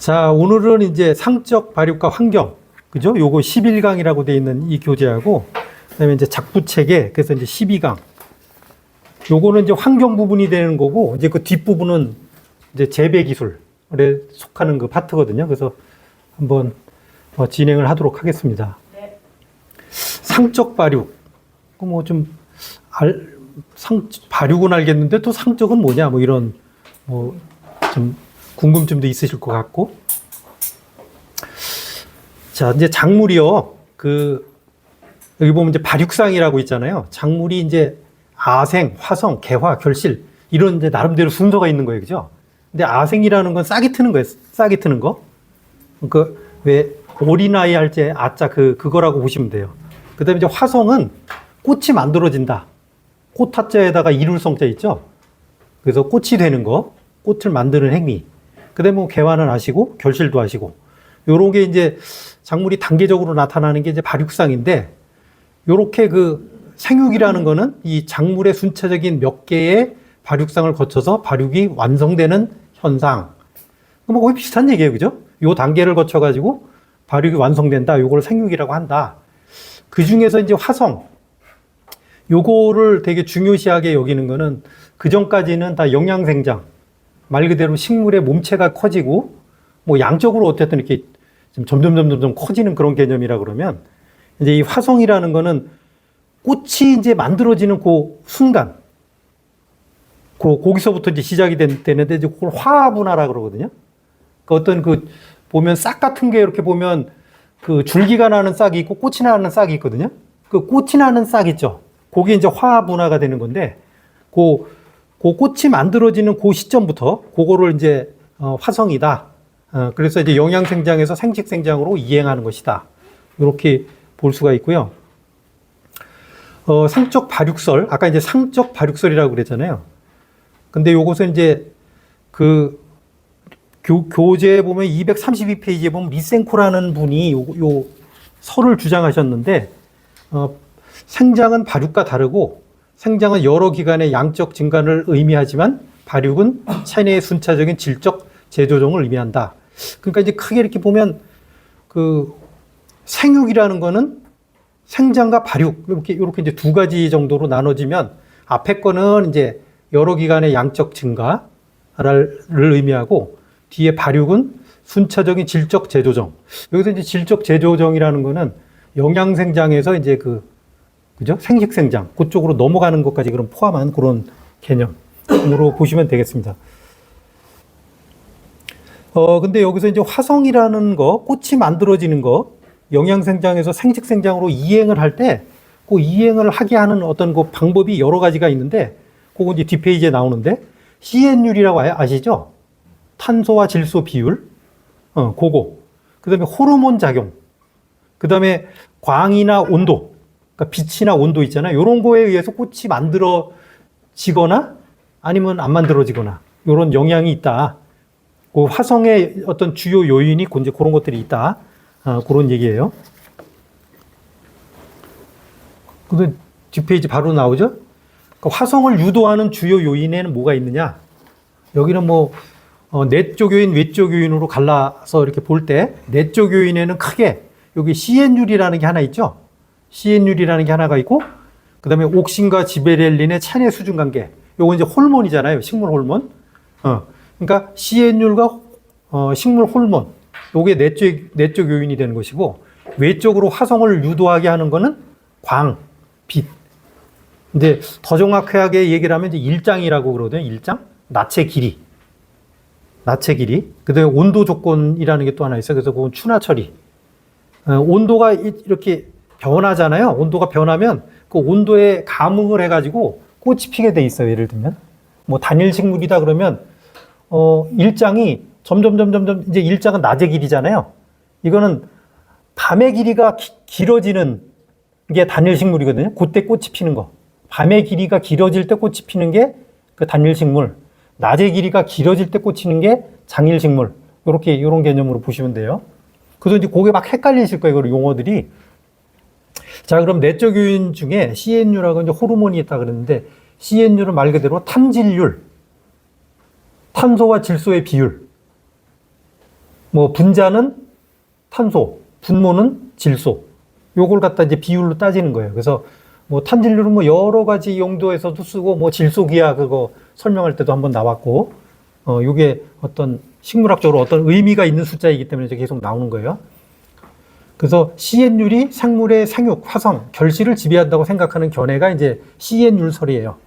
자, 오늘은 이제 상적 발육과 환경, 그죠? 요거 11강이라고 되어 있는 이 교재하고, 그 다음에 이제 작부체계, 그래서 이제 12강. 요거는 이제 환경 부분이 되는 거고, 이제 그 뒷부분은 이제 재배 기술에 속하는 그 파트거든요. 그래서 한번 진행을 하도록 하겠습니다. 네. 상적 발육. 뭐 좀, 발육은 알겠는데 또 상적은 뭐냐, 뭐 이런, 좀 궁금증도 있으실 것 같고. 자, 이제 작물이요. 여기 보면 이제 발육상이라고 있잖아요. 작물이 이제 아생, 화성, 개화, 결실. 이런 이제 나름대로 순서가 있는 거예요. 그죠? 근데 아생이라는 건 싹이 트는 거예요. 싹이 트는 거. 왜 어린아이 할 때 아자 그거라고 보시면 돼요. 그 다음에 이제 화성은 꽃이 만들어진다. 꽃하자에다가 이룰성자 있죠? 그래서 꽃이 되는 거. 꽃을 만드는 행위. 그 다음에 뭐 개화는 아시고, 결실도 아시고. 요런 게 이제 작물이 단계적으로 나타나는 게 이제 발육상인데, 요렇게 생육이라는 거는 이 작물의 순차적인 몇 개의 발육상을 거쳐서 발육이 완성되는 현상. 뭐 거의 비슷한 얘기예요. 그죠? 요 단계를 거쳐가지고 발육이 완성된다. 요걸 생육이라고 한다. 그 중에서 이제 화성. 요거를 되게 중요시하게 여기는 거는 그 전까지는 다 영양생장. 말 그대로 식물의 몸체가 커지고, 뭐 양적으로 어쨌든 이렇게 점점 커지는 그런 개념이라 그러면, 이제 이 화성이라는 거는 꽃이 이제 만들어지는 그 순간, 거기서부터 이제 시작이 되는데, 이제 그걸 화분화라 그러거든요. 보면 싹 같은 게 이렇게 보면 줄기가 나는 싹이 있고 꽃이 나는 싹이 있거든요. 꽃이 나는 싹 있죠. 그게 이제 화분화가 되는 건데, 그 꽃이 만들어지는 그 시점부터 그거를 이제 화성이다. 그래서 이제 영양생장에서 생식생장으로 이행하는 것이다. 이렇게 볼 수가 있고요. 상적 발육설, 아까 이제 상적 발육설이라고 그랬잖아요. 근데 요것은 이제 교재에 보면 232페이지에 보면 리센코라는 분이 요 설을 주장하셨는데, 생장은 발육과 다르고, 생장은 여러 기관의 양적 증가를 의미하지만 발육은 체내의 순차적인 질적 재조정을 의미한다. 그러니까 이제 크게 이렇게 보면 생육이라는 거는 생장과 발육 이렇게 이제 두 가지 정도로 나눠지면 앞에 거는 이제 여러 기관의 양적 증가를 의미하고 뒤에 발육은 순차적인 질적 재조정. 여기서 이제 질적 재조정이라는 거는 영양생장에서 이제 그죠? 생식생장, 그쪽으로 넘어가는 것까지 그럼 포함한 그런 개념으로 보시면 되겠습니다. 근데 여기서 이제 화성이라는 거, 꽃이 만들어지는 거, 영양생장에서 생식생장으로 이행을 할 때, 그 이행을 하게 하는 어떤 그 방법이 여러 가지가 있는데, 그거 이제 뒷페이지에 나오는데, CN율이라고 아시죠? 탄소와 질소 비율, 그거. 그 다음에 호르몬 작용, 그 다음에 광이나 온도, 그러니까 빛이나 온도 있잖아요. 이런 거에 의해서 꽃이 만들어지거나 아니면 안 만들어지거나 이런 영향이 있다. 그 화성의 어떤 주요 요인이 이제 그런 것들이 있다. 그런 얘기예요. 근데 뒷페이지 바로 나오죠? 그러니까 화성을 유도하는 주요 요인에는 뭐가 있느냐? 여기는 내적 요인, 외적 요인으로 갈라서 이렇게 볼 때 내적 요인에는 크게 여기 CN율이라는 게 하나 있죠? CN율이라는 게 하나가 있고, 그 다음에 옥신과 지베렐린의 체내 수준 관계. 요거 이제 호르몬이잖아요. 식물 호르몬. 그러니까 CN율과 식물 호르몬. 요게 내적 요인이 되는 것이고, 외적으로 화성을 유도하게 하는 거는 광, 빛. 근데 더 정확하게 얘기를 하면 이제 일장이라고 그러거든요. 일장. 나체 길이. 그 다음에 온도 조건이라는 게 또 하나 있어요. 그래서 그건 추나 처리. 온도가 이렇게 변하잖아요. 온도가 변하면 그 온도에 감응을 해가지고 꽃이 피게 돼 있어요. 예를 들면 단일 식물이다 그러면 일장이 점점 이제 일장은 낮의 길이잖아요. 이거는 밤의 길이가 길어지는 게 단일 식물이거든요. 그때 꽃이 피는 거. 밤의 길이가 길어질 때 꽃이 피는 게 그 단일 식물. 낮의 길이가 길어질 때 꽂히는 게 장일 식물. 이런 개념으로 보시면 돼요. 그래서 이제 그게 막 헷갈리실 거예요. 그 용어들이. 자, 그럼 내적 요인 중에 CN율하고 이제 호르몬이 있다 그랬는데, CN율은 말 그대로 탄질률, 탄소와 질소의 비율. 뭐 분자는 탄소, 분모는 질소. 요걸 갖다 이제 비율로 따지는 거예요. 그래서 뭐 탄질률은 뭐 여러 가지 용도에서도 쓰고 뭐 질소기하 그거 설명할 때도 한번 나왔고 요게 어떤 식물학적으로 어떤 의미가 있는 숫자이기 때문에 이제 계속 나오는 거예요. 그래서 CN율이 생물의 생육, 화성, 결실을 지배한다고 생각하는 견해가 이제 CN율설이에요.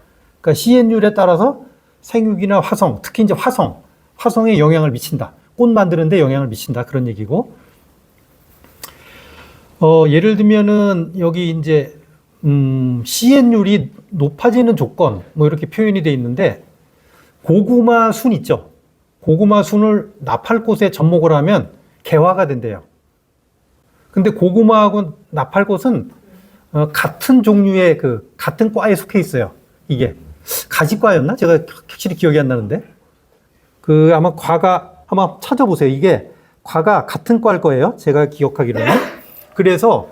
그러니까 CN율에 따라서 생육이나 화성, 특히 이제 화성에 영향을 미친다. 꽃 만드는데 영향을 미친다. 그런 얘기고. 예를 들면은 여기 이제 CN율이 높아지는 조건 뭐 이렇게 표현이 돼 있는데 고구마 순 있죠. 고구마 순을 나팔꽃에 접목을 하면 개화가 된대요. 근데 고구마하고 나팔꽃은 같은 종류의 같은 과에 속해 있어요. 이게 가지과였나? 제가 확실히 기억이 안 나는데 아마 과가 한번 찾아보세요. 이게 과가 같은 과일 거예요. 제가 기억하기로는. 그래서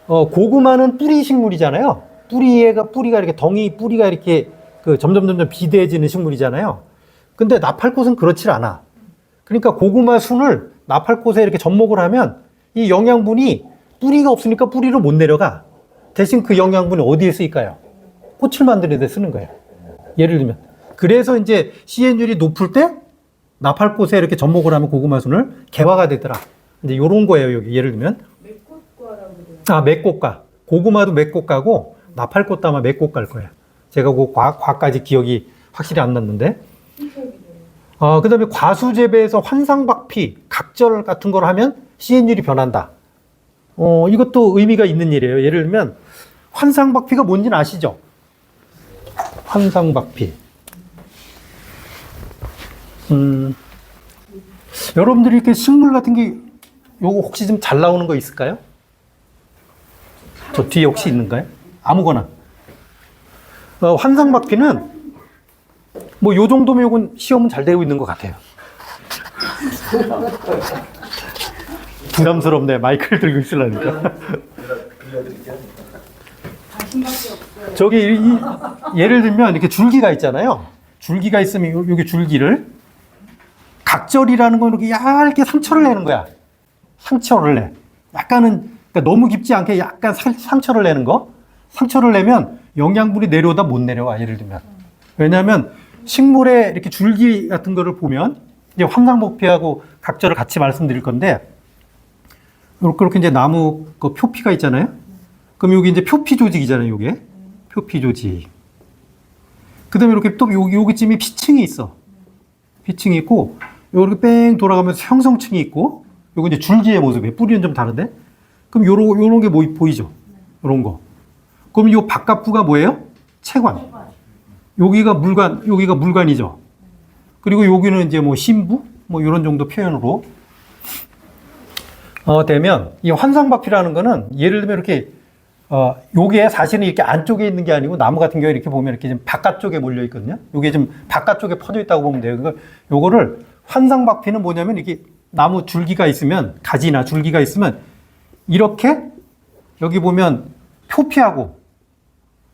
고구마는 뿌리 식물이잖아요. 뿌리가 이렇게 뿌리가 이렇게 점점 비대해지는 식물이잖아요. 근데 나팔꽃은 그렇지 않아. 그러니까 고구마 순을 나팔꽃에 이렇게 접목을 하면 이 영양분이 뿌리가 없으니까 뿌리로 못 내려가. 대신 그 영양분이 어디에 쓰일까요? 꽃을 만드는 데 쓰는 거예요. 예를 들면. 그래서 이제 CN율이 높을 때 나팔꽃에 이렇게 접목을 하면 고구마 순을 개화가 되더라. 이제 요런 거예요, 여기. 예를 들면. 맥꽃가. 고구마도 맥꽃가고 나팔꽃도 아마 맥꽃가일 거예요. 제가 그 과까지 기억이 확실히 안 났는데. 그 다음에 과수재배에서 환상박피, 각절 같은 걸 하면 CN율이 변한다. 이것도 의미가 있는 일이에요. 예를 들면 환상박피가 뭔지는 아시죠? 환상박피. 여러분들이 이렇게 식물 같은 게 요거 혹시 좀 잘 나오는 거 있을까요? 저 뒤에 혹시 있는가요? 아무거나. 환상박피는 뭐 요 정도면 요건 시험은 잘 되고 있는 것 같아요. 부담스럽네. 마이크를 들고 있으려니까. 저기 예를 들면 이렇게 줄기가 있잖아요. 줄기가 있으면 여기 줄기를 각절이라는 건 이렇게 얇게 상처를 내는 거야. 상처를 내. 약간은 그러니까 너무 깊지 않게 약간 상처를 내는 거. 상처를 내면 영양분이 내려오다 못 내려와. 예를 들면. 왜냐하면 식물의 이렇게 줄기 같은 거를 보면 이제 환상박피하고 각절을 같이 말씀드릴 건데 이렇게 이제 나무 그 표피가 있잖아요. 그럼 여기 이제 표피 조직이잖아요. 요게 표피 조직. 그다음에 이렇게 또 여기쯤이 피층이 있어. 피층이 있고 이렇게 뺑 돌아가면서 형성층이 있고 요거 이제 줄기의 모습이에요. 뿌리는 좀 다른데. 그럼 요런 게 보이죠? 요런 거. 그럼 요 바깥부가 뭐예요? 채관. 여기가 물관이죠. 그리고 여기는 이제 뭐 심부 뭐 이런 정도 표현으로 되면 이 환상박피라는 거는 예를 들면 이렇게 요게 사실은 이렇게 안쪽에 있는 게 아니고 나무 같은 경우에 이렇게 보면 이렇게 좀 바깥쪽에 몰려 있거든요. 요게 좀 바깥쪽에 퍼져 있다고 보면 돼요. 그러니까 요거를 환상박피는 뭐냐면 이렇게 나무 줄기가 있으면 가지나 줄기가 있으면 이렇게 여기 보면 표피하고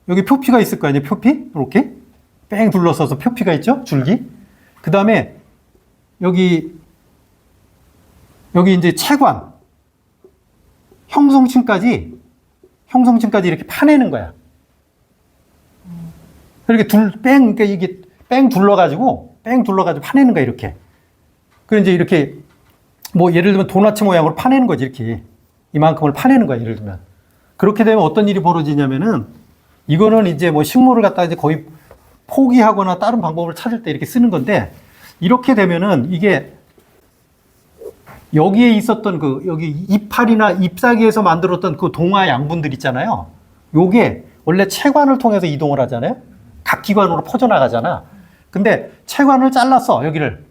여기 표피가 있을 거 아니에요. 표피 이렇게 뺑 둘러서서 표피가 있죠. 줄기. 그 다음에 여기 이제 채관 형성층까지 이렇게 파내는 거야. 이렇게 그러니까 이게 뺑 둘러가지고 파내는 거야, 이렇게. 그리고 이제 이렇게, 뭐 예를 들면 도너츠 모양으로 파내는 거지, 이렇게. 이만큼을 파내는 거야, 예를 들면. 그렇게 되면 어떤 일이 벌어지냐면은, 이거는 이제 뭐 식물을 갖다 이제 거의 포기하거나 다른 방법을 찾을 때 이렇게 쓰는 건데, 이렇게 되면은 이게 여기에 있었던 여기 이파리나 잎사귀에서 만들었던 그 동화 양분들 있잖아요. 요게 원래 채관을 통해서 이동을 하잖아요. 각 기관으로 퍼져나가잖아. 근데 채관을 잘랐어, 여기를.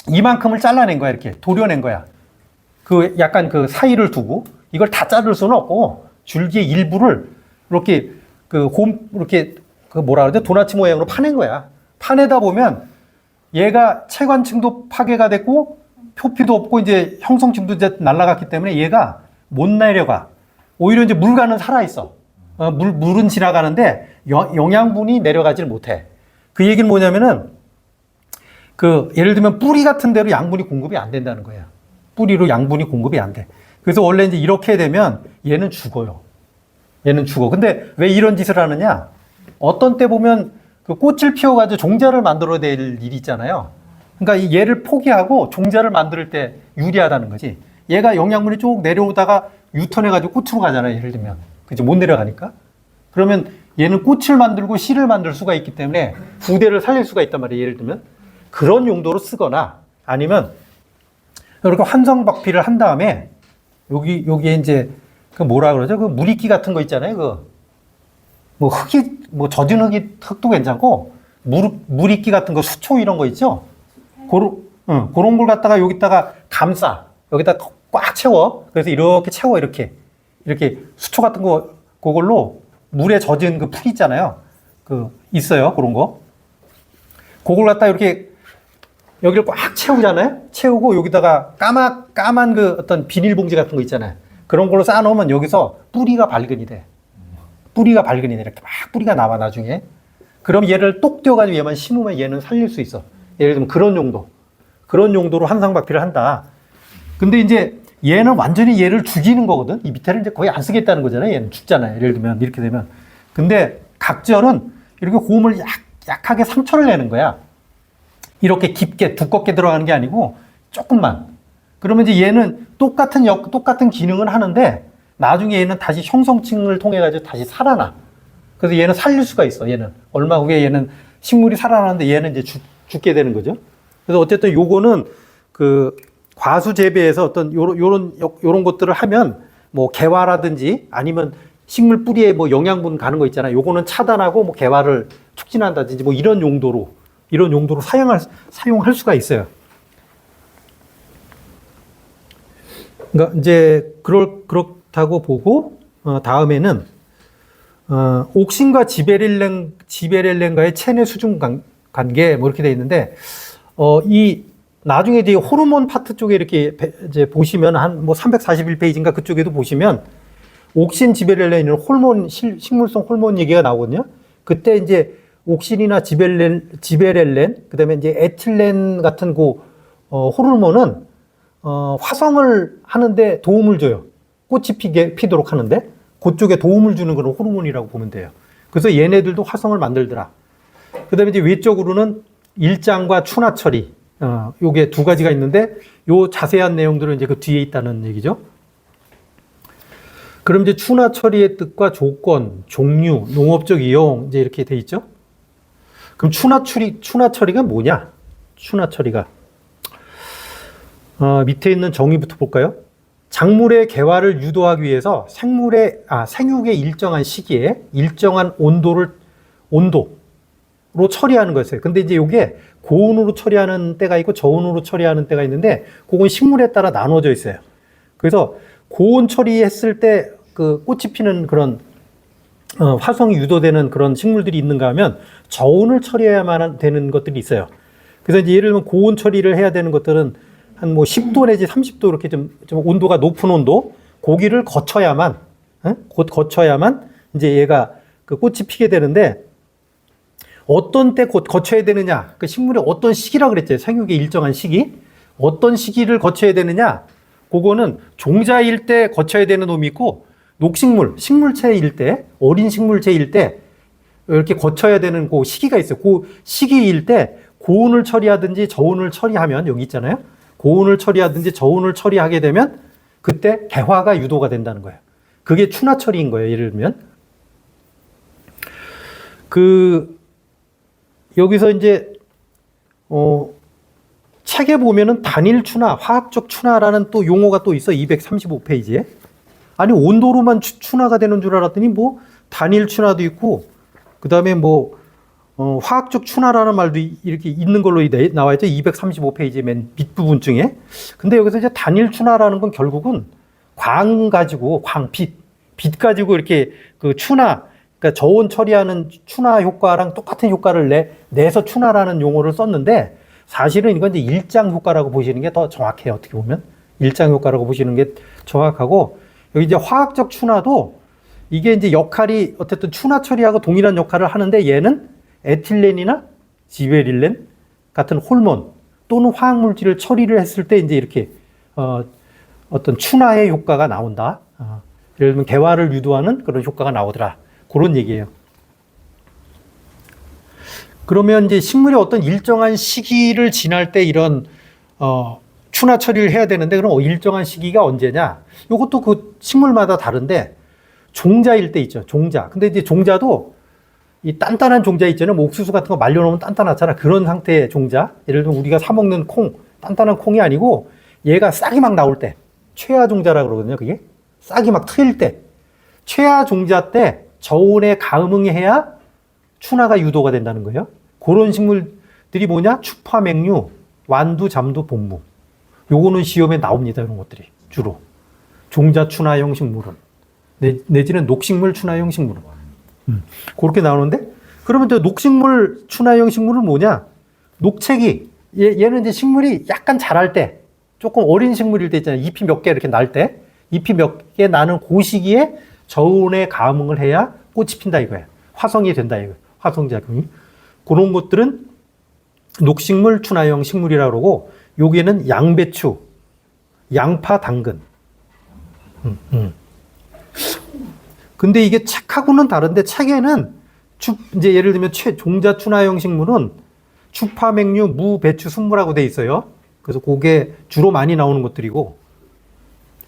이만큼을 잘라낸 거야, 이렇게. 도려낸 거야. 약간 사이를 두고. 이걸 다 자를 수는 없고, 줄기의 일부를 이렇게, 뭐라 그러지? 도너츠 모양으로 파낸 거야. 파내다 보면 얘가 채관층도 파괴가 됐고, 표피도 없고 이제 형성층도 이제 날아갔기 때문에 얘가 못 내려가. 오히려 이제 물과는 살아있어. 물은 지나가는데 영양분이 내려가질 못해. 그 얘기는 뭐냐면은 예를 들면 뿌리 같은 데로 양분이 공급이 안 된다는 거예요. 뿌리로 양분이 공급이 안 돼. 그래서 원래 이제 이렇게 되면 얘는 죽어요. 얘는 죽어. 근데 왜 이런 짓을 하느냐? 어떤 때 보면 그 꽃을 피워가지고 종자를 만들어야 될 일이 있잖아요. 그러니까 이 얘를 포기하고 종자를 만들 때 유리하다는 거지. 얘가 영양분이 쭉 내려오다가 유턴해가지고 꽃으로 가잖아요. 예를 들면. 그죠? 못 내려가니까. 그러면 얘는 꽃을 만들고 씨를 만들 수가 있기 때문에 부대를 살릴 수가 있단 말이에요. 예를 들면. 그런 용도로 쓰거나 아니면 이렇게 환성박피를 한 다음에 여기에 이제 그 뭐라 그러죠? 그 물이끼 같은 거 있잖아요. 그 뭐 흙이 뭐 젖은 흙도 괜찮고 물이끼 같은 거 수초 이런 거 있죠? 그런 걸 갖다가 여기다가 감싸. 여기다 꽉 채워. 그래서 이렇게 채워 이렇게 수초 같은 거 그걸로 물에 젖은 그 풀 있잖아요. 그 있어요. 그런 거. 그걸 갖다 이렇게 여기를 꽉 채우잖아요. 채우고 여기다가 까만 그 어떤 비닐봉지 같은 거 있잖아요. 그런 걸로 쌓아놓으면 여기서 뿌리가 발근이 돼. 뿌리가 발근이 돼. 이렇게 막 뿌리가 나와 나중에. 그럼 얘를 똑 떼어가지고 얘만 심으면 얘는 살릴 수 있어. 예를 들면 그런 용도로 환상박피를 한다. 근데 이제 얘는 완전히 얘를 죽이는 거거든. 이 밑에를 이제 거의 안 쓰겠다는 거잖아요. 얘는 죽잖아요. 예를 들면 이렇게 되면. 근데 각절은 이렇게 고음을 약하게 상처를 내는 거야. 이렇게 깊게 두껍게 들어가는 게 아니고 조금만. 그러면 이제 얘는 똑같은 기능을 하는데 나중에 얘는 다시 형성층을 통해 가지고 다시 살아나. 그래서 얘는 살릴 수가 있어. 얘는 얼마 후에 얘는 식물이 살아나는데 얘는 이제 죽게 되는 거죠. 그래서 어쨌든 요거는 그 과수 재배에서 어떤 요런 것들을 하면 뭐 개화라든지 아니면 식물 뿌리에 뭐 영양분 가는 거 있잖아요. 요거는 차단하고 뭐 개화를 촉진한다든지 뭐 이런 용도로 사용할 수가 있어요. 그러니까 이제 그렇다고 보고 다음에는 옥신과 지베렐렌과의 체내 수중 관계 뭐 이렇게 돼 있는데 이 나중에 이제 호르몬 파트 쪽에 이렇게 이제 보시면 한 뭐 341페이지인가 그쪽에도 보시면 옥신 지베렐렌이라는 식물성 호르몬 얘기가 나오거든요. 그때 이제 옥신이나 지베렐렌, 그다음에 이제 에틸렌 같은 호르몬은 화성을 하는데 도움을 줘요. 꽃이 피도록 하는데 그쪽에 도움을 주는 그런 호르몬이라고 보면 돼요. 그래서 얘네들도 화성을 만들더라. 그다음에 이제 외적으로는 일장과 추나 처리, 요게 두 가지가 있는데 요 자세한 내용들은 이제 그 뒤에 있다는 얘기죠. 그럼 이제 추나 처리의 뜻과 조건, 종류, 농업적 이용 이제 이렇게 돼 있죠. 그럼 추나 처리가 뭐냐? 추나 처리가 밑에 있는 정의부터 볼까요? 작물의 개화를 유도하기 위해서 생육의 일정한 시기에 일정한 온도로 처리하는 거였어요. 근데 이제 이게 고온으로 처리하는 때가 있고 저온으로 처리하는 때가 있는데 그건 식물에 따라 나눠져 있어요. 그래서 고온 처리했을 때 그 꽃이 피는 그런 화성이 유도되는 그런 식물들이 있는가 하면 저온을 처리해야만 되는 것들이 있어요. 그래서 이제 예를 들면 고온 처리를 해야 되는 것들은 한 뭐 10도 내지 30도 이렇게 좀 온도가 높은 온도, 고기를 거쳐야만 이제 얘가 그 꽃이 피게 되는데 어떤 때 거쳐야 되느냐, 그 식물의 어떤 시기라 그랬죠. 생육의 일정한 시기. 어떤 시기를 거쳐야 되느냐, 그거는 종자일 때 거쳐야 되는 놈이 있고 식물체일 때, 어린 식물체일 때 이렇게 거쳐야 되는 그 시기가 있어요. 그 시기일 때 고온을 처리하든지 저온을 처리하면 여기 있잖아요. 고온을 처리하든지 저온을 처리하게 되면 그때 개화가 유도가 된다는 거예요. 그게 추나 처리인 거예요. 예를 들면 여기서 이제 책에 보면은 단일 추나, 화학적 추나라는 또 용어가 또 있어. 235페이지에. 아니 온도로만 추나가 되는 줄 알았더니 뭐 단일 추나도 있고 그다음에 뭐 화학적 추나라는 말도 이렇게 있는 걸로 나와 있죠. 235페이지 맨 밑부분 중에. 근데 여기서 이제 단일 추나라는 건 결국은 빛 가지고 이렇게 그 추나, 그러니까 저온 처리하는 추나 효과랑 똑같은 효과를 내서 추나라는 용어를 썼는데 사실은 이건 이제 일장 효과라고 보시는 게 더 정확해요. 어떻게 보면 일장 효과라고 보시는 게 정확하고, 여기 이제 화학적 추나도 이게 이제 역할이 어쨌든 추나 처리하고 동일한 역할을 하는데 얘는 에틸렌이나 지베릴렌 같은 호르몬 또는 화학 물질을 처리를 했을 때 이제 이렇게 어떤 춘화의 효과가 나온다. 예를 들면 개화를 유도하는 그런 효과가 나오더라. 그런 얘기예요. 그러면 이제 식물이 어떤 일정한 시기를 지날 때 이런 춘화 처리를 해야 되는데, 그럼 일정한 시기가 언제냐? 이것도 그 식물마다 다른데, 종자일 때 있죠. 종자. 근데 이제 종자도 이 단단한 종자 있잖아요. 뭐 옥수수 같은 거 말려놓으면 단단하잖아. 그런 상태의 종자. 예를 들면 우리가 사 먹는 콩, 단단한 콩이 아니고 얘가 싹이 막 나올 때, 최하 종자라고 그러거든요. 그게 싹이 막 트일 때, 최하 종자 때 저온에 가응해야 춘화가 유도가 된다는 거예요. 그런 식물들이 뭐냐? 추파, 맹류, 완두, 잠두, 본무. 요거는 시험에 나옵니다. 이런 것들이 주로 종자 춘화형 식물은, 내지는 녹식물 춘화형 식물은 그렇게 나오는데, 그러면 또 녹식물 춘화형 식물은 뭐냐? 녹채기. 얘는 이제 식물이 약간 자랄 때, 조금 어린 식물일 때 있잖아요. 잎이 몇 개 이렇게 날 때, 잎이 몇 개 나는 그 시기에 저온에 감응을 해야 꽃이 핀다 이거예요. 화성이 된다 이거예요. 화성작용이. 그런 것들은 녹식물 춘화형 식물이라고 그러고, 여기에는 양배추, 양파, 당근. 근데 이게 책하고는 다른데, 책에는 이제 예를 들면 종자 춘화형 식물은 추파, 맹류, 무, 배추, 순무라고 돼 있어요. 그래서 그게 주로 많이 나오는 것들이고,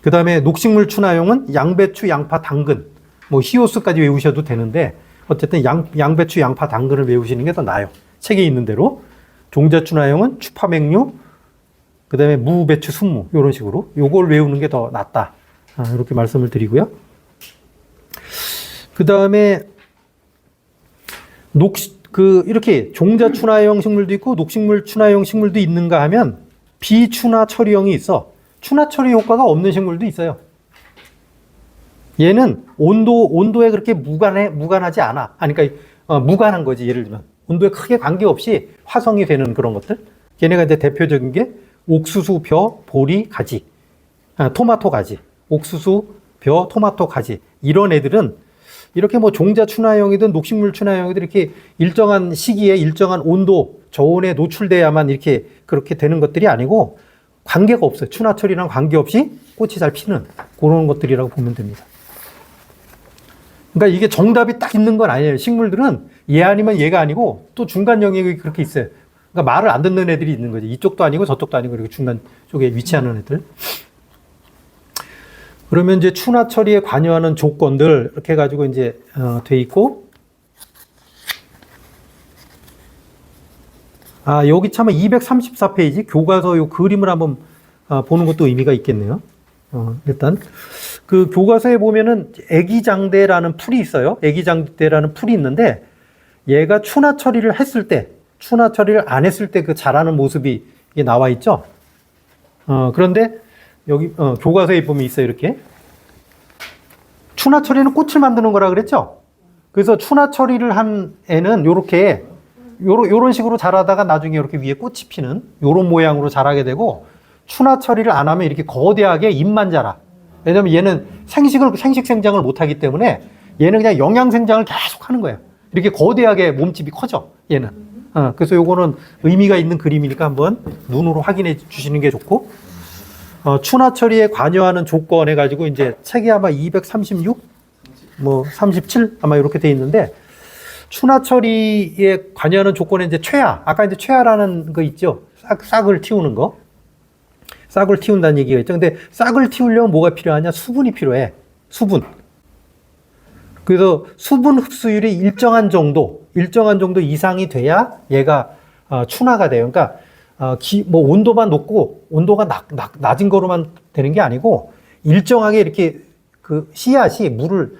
그 다음에 녹식물 춘화형은 양배추, 양파, 당근. 뭐 히오스까지 외우셔도 되는데, 어쨌든 양배추, 양파, 당근을 외우시는 게 더 나아요. 책에 있는 대로. 종자 춘화형은 추파, 맹류, 그 다음에 무, 배추, 순무. 이런 식으로. 요걸 외우는 게 더 낫다. 이렇게 말씀을 드리고요. 그 다음에 이렇게 종자 춘화형 식물도 있고 녹식물 춘화형 식물도 있는가 하면 비춘화 처리형이 있어. 춘화 처리 효과가 없는 식물도 있어요. 얘는 온도에 그렇게 무관하지 않아. 그러니까 무관한 거지. 예를 들면 온도에 크게 관계없이 화성이 되는 그런 것들. 걔네가 이제 대표적인 게 옥수수, 벼, 보리, 가지, 토마토 가지, 옥수수, 벼, 토마토 가지. 이런 애들은 이렇게 뭐 종자 춘화형이든 녹식물 춘화형이든 이렇게 일정한 시기에 일정한 온도, 저온에 노출돼야만 이렇게 그렇게 되는 것들이 아니고 관계가 없어요. 춘화 처리랑 관계없이 꽃이 잘 피는 그런 것들이라고 보면 됩니다. 그러니까 이게 정답이 딱 있는 건 아니에요. 식물들은 얘 아니면 얘가 아니고 또 중간 영역이 그렇게 있어요. 그러니까 말을 안 듣는 애들이 있는 거지. 이쪽도 아니고 저쪽도 아니고 이렇게 중간 쪽에 위치하는 애들. 그러면 이제 춘화 처리에 관여하는 조건들 이렇게 해가지고 이제 돼 있고, 여기 참 234페이지 교과서 요 그림을 한번 보는 것도 의미가 있겠네요. 일단 그 교과서에 보면은 애기장대라는 풀이 있어요. 애기장대라는 풀이 있는데 얘가 춘화 처리를 했을 때, 춘화 처리를 안 했을 때 그 자라는 모습이 이게 나와 있죠. 그런데 여기 교과서에 보면 있어요. 이렇게 춘화 처리는 꽃을 만드는 거라 그랬죠. 그래서 춘화 처리를 한 애는 요렇게 요런 식으로 자라다가 나중에 이렇게 위에 꽃이 피는 요런 모양으로 자라게 되고, 춘화 처리를 안 하면 이렇게 거대하게 잎만 자라. 왜냐면 얘는 생식 생장을 못 하기 때문에 얘는 그냥 영양 생장을 계속 하는 거예요. 이렇게 거대하게 몸집이 커져 얘는. 그래서 요거는 의미가 있는 그림이니까 한번 눈으로 확인해 주시는 게 좋고, 춘화 처리에 관여하는 조건 해가지고 이제 책이 아마 236, 뭐 37 아마 이렇게 돼 있는데, 춘화 처리에 관여하는 조건에 이제 최하, 아까 이제 최하라는 거 있죠. 싹을 틔우는 거. 싹을 틔운다는 얘기가 있죠. 근데 싹을 틔우려면 뭐가 필요하냐? 수분이 필요해. 수분. 그래서 수분 흡수율이 일정한 정도 이상이 돼야 얘가 춘화가 돼요. 그러니까 뭐 온도만 높고 온도가 낮은 거로만 되는 게 아니고 일정하게 이렇게 그 씨앗이 물을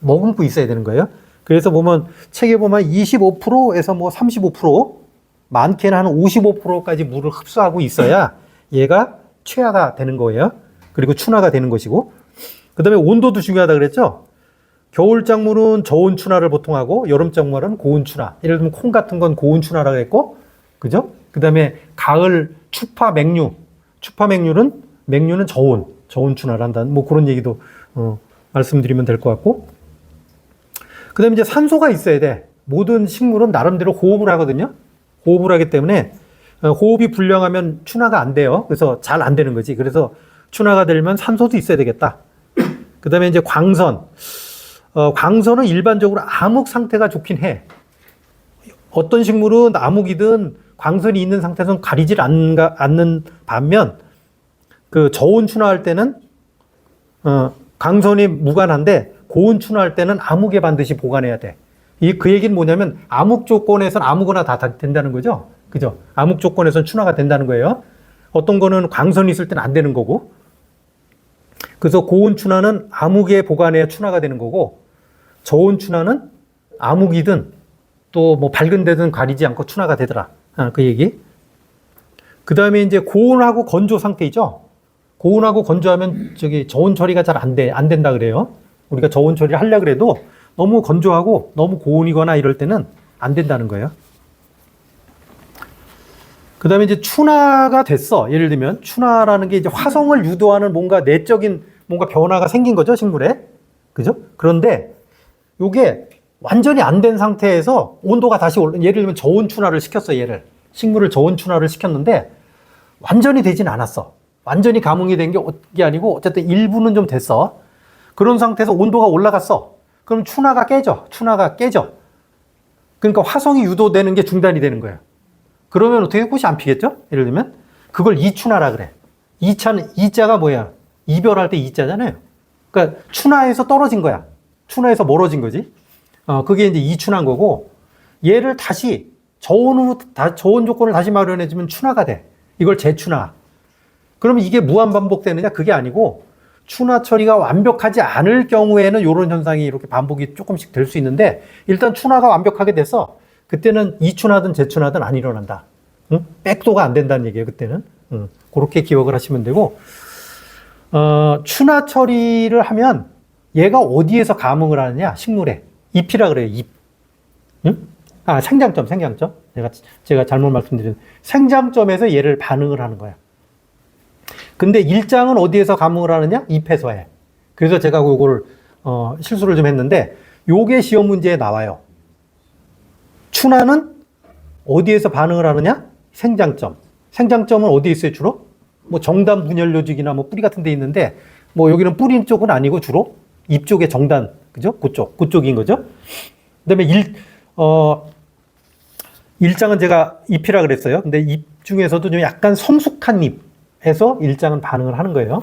머금고 있어야 되는 거예요. 그래서 보면 책에 보면 25%에서 뭐 35%, 많게는 한 55%까지 물을 흡수하고 있어야 얘가 최하가 되는 거예요. 그리고 춘화가 되는 것이고, 그 다음에 온도도 중요하다 그랬죠. 겨울 작물은 저온 춘화를 보통 하고 여름 작물은 고온 춘화. 예를 들면 콩 같은 건 고온 춘화라고 했고, 그죠? 그 다음에 가을 추파 맹류는 저온 춘화를 한다는 뭐 그런 얘기도 말씀드리면 될 것 같고, 그 다음에 이제 산소가 있어야 돼. 모든 식물은 나름대로 호흡을 하거든요. 호흡을 하기 때문에 호흡이 불량하면 춘화가 안 돼요. 그래서 잘 안 되는 거지. 그래서 춘화가 되려면 산소도 있어야 되겠다. 그 다음에 이제 광선. 광선은 일반적으로 암흑 상태가 좋긴 해. 어떤 식물은 암흑이든 광선이 있는 상태에서는 가리질 않는 반면, 그 저온 춘화할 때는, 광선이 무관한데, 고온 춘화할 때는 암흑에 반드시 보관해야 돼. 그 얘기는 뭐냐면, 암흑 조건에서는 아무거나 다 된다는 거죠. 그죠? 암흑 조건에서는 춘화가 된다는 거예요. 어떤 거는 광선이 있을 때는 안 되는 거고. 그래서 고온 춘화는 암흑에 보관해야 춘화가 되는 거고, 저온 춘화는 암흑이든 또 뭐 밝은 데든 가리지 않고 춘화가 되더라. 그 얘기. 그 다음에 이제 고온하고 건조 상태이죠. 고온하고 건조하면 저온 처리가 잘 안 된다 그래요. 우리가 저온 처리를 하려고 그래도 너무 건조하고 너무 고온이거나 이럴 때는 안 된다는 거예요. 그 다음에 이제 춘화가 됐어. 예를 들면 춘화라는 게 이제 화성을 유도하는 뭔가 내적인 뭔가 변화가 생긴 거죠, 식물에. 그죠? 그런데 요게 완전히 안 된 상태에서 온도가 다시 예를 들면 저온 춘화를 시켰어, 식물을 저온 춘화를 시켰는데 완전히 되진 않았어. 완전히 감흥이 된 게 아니고 어쨌든 일부는 좀 됐어. 그런 상태에서 온도가 올라갔어. 그럼 춘화가 깨져. 그러니까 화성이 유도되는 게 중단이 되는 거예요. 그러면 어떻게 꽃이 안 피겠죠? 예를 들면 그걸 이춘화라 그래. 이자가 뭐야? 이별할 때 이자잖아요. 그러니까 춘화에서 떨어진 거야. 춘화에서 멀어진 거지. 그게 이제 이춘화인 거고, 얘를 다시 저온 조건을 다시 마련해주면 춘화가 돼. 이걸 재춘화. 그러면 이게 무한 반복되느냐? 그게 아니고 춘화 처리가 완벽하지 않을 경우에는 이런 현상이 이렇게 반복이 조금씩 될 수 있는데, 일단 춘화가 완벽하게 돼서 그때는 이춘화든 재춘화든 안 일어난다. 응? 백도가 안 된다는 얘기예요, 그때는. 그렇게 기억을 하시면 되고, 춘화 처리를 하면 얘가 어디에서 감흥을 하느냐? 식물에. 잎이라 그래요, 잎. 응? 생장점. 제가 잘못 말씀드린 생장점에서 얘를 반응을 하는 거야. 근데 일장은 어디에서 감흥을 하느냐? 잎에서 해. 그래서 제가 그거를, 실수를 좀 했는데, 요게 시험 문제에 나와요. 춘화는 어디에서 반응을 하느냐? 생장점. 생장점은 어디에 있어요, 주로? 뭐 정단 분열 요직이나 뭐 뿌리 같은 데 있는데, 뭐 여기는 뿌리 쪽은 아니고 주로 잎 쪽의 정단, 그죠? 그쪽인 거죠? 그 다음에 일장은 제가 잎이라 그랬어요. 근데 잎 중에서도 좀 약간 성숙한 잎에서 일장은 반응을 하는 거예요.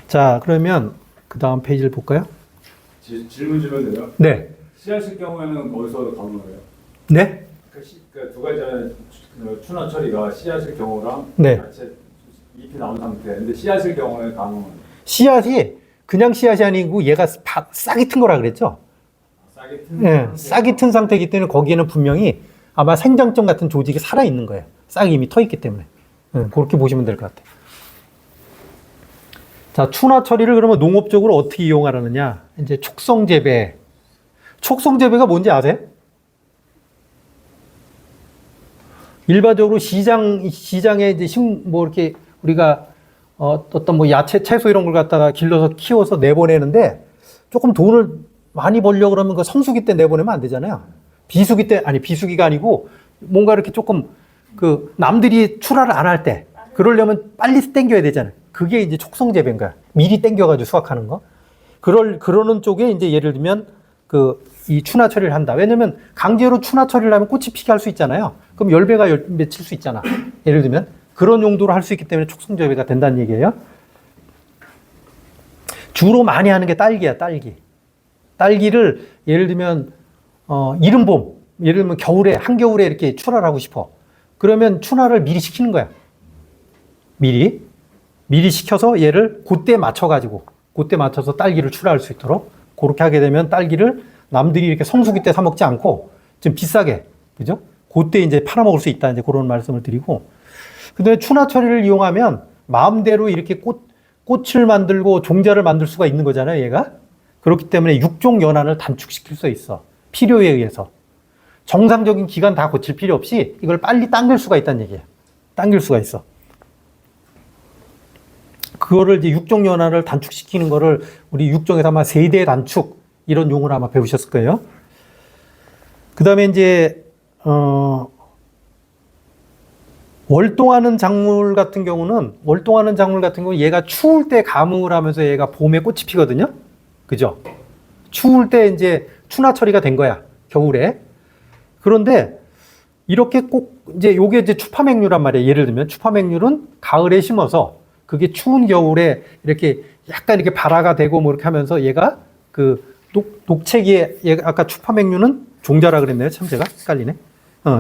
자, 그러면 그 다음 페이지를 볼까요? 질문 주면 돼요? 네. 씨앗일 경우에는 어디서 감흥을 해요? 네? 그러니까 두 가지는 춘화 처리가 씨앗일 경우랑 네. 자체 잎이 나온 상태. 근데 씨앗일 경우에 감흥은 씨앗이 그냥 씨앗이 아니고 얘가 싹이 튼 거라 그랬죠? 싹이 튼 네, 싹이 튼 상태이기 때문에 거기에는 분명히 아마 생장점 같은 조직이 살아있는 거예요. 싹이 이미 터있기 때문에. 그렇게 보시면 될 것 같아요. 자, 춘화 처리를 그러면 농업적으로 어떻게 이용하라느냐? 이제 촉성 재배. 촉성 재배가 뭔지 아세요? 일반적으로 시장에 이제 뭐 이렇게 우리가 어떤 뭐 야채, 채소 이런 걸 갖다가 길러서 키워서 내보내는데 조금 돈을 많이 벌려고 그러면 그 성수기 때 내보내면 안 되잖아요. 비수기가 아니고 뭔가 이렇게 조금 그 남들이 출하를 안 할 때 그러려면 빨리 땡겨야 되잖아요. 그게 이제 촉성 재배인 거야. 미리 땡겨가지고 수확하는 거. 그러는 쪽에 이제 예를 들면 이 춘화 처리를 한다. 왜냐면 강제로 춘화 처리를 하면 꽃이 피게 할 수 있잖아요. 그럼 열매가 맺힐 수 있잖아. 예를 들면 그런 용도로 할 수 있기 때문에 촉성 재배가 된다는 얘기예요. 주로 많이 하는 게 딸기야, 딸기. 딸기를 예를 들면 이른봄, 예를 들면 겨울에 한겨울에 이렇게 출하를 하고 싶어. 그러면 춘화를 미리 시키는 거야. 미리 시켜서 얘를 그때 맞춰서 딸기를 출하할 수 있도록 그렇게 하게 되면 딸기를 남들이 이렇게 성수기 때 사 먹지 않고 좀 비싸게, 그죠? 그때 이제 팔아먹을 수 있다. 이제 그런 말씀을 드리고. 근데 춘화 처리를 이용하면 마음대로 이렇게 꽃을 만들고 종자를 만들 수가 있는 거잖아요, 얘가. 그렇기 때문에 육종 연한을 단축시킬 수 있어. 필요에 의해서. 정상적인 기간 다 거칠 필요 없이 이걸 빨리 당길 수가 있다는 얘기예요. 당길 수가 있어. 그거를 이제 육종 연한을 단축시키는 거를 우리 육종에서 아마 세대 단축 이런 용어를 아마 배우셨을 거예요. 그 다음에 이제 월동하는 작물 같은 경우는 얘가 추울 때 감응을 하면서 얘가 봄에 꽃이 피거든요. 그죠? 추울 때 이제 추나철이가 된 거야. 겨울에. 그런데 이렇게 꼭 이제 요게 이제 추파맹류란 말이에요. 예를 들면 추파맹류는 가을에 심어서 그게 추운 겨울에 이렇게 약간 이렇게 발화가 되고 뭐 이렇게 하면서 얘가 그 녹채기에 얘가 아까 추파맹류는 종자라 그랬네요. 참 제가 헷갈리네.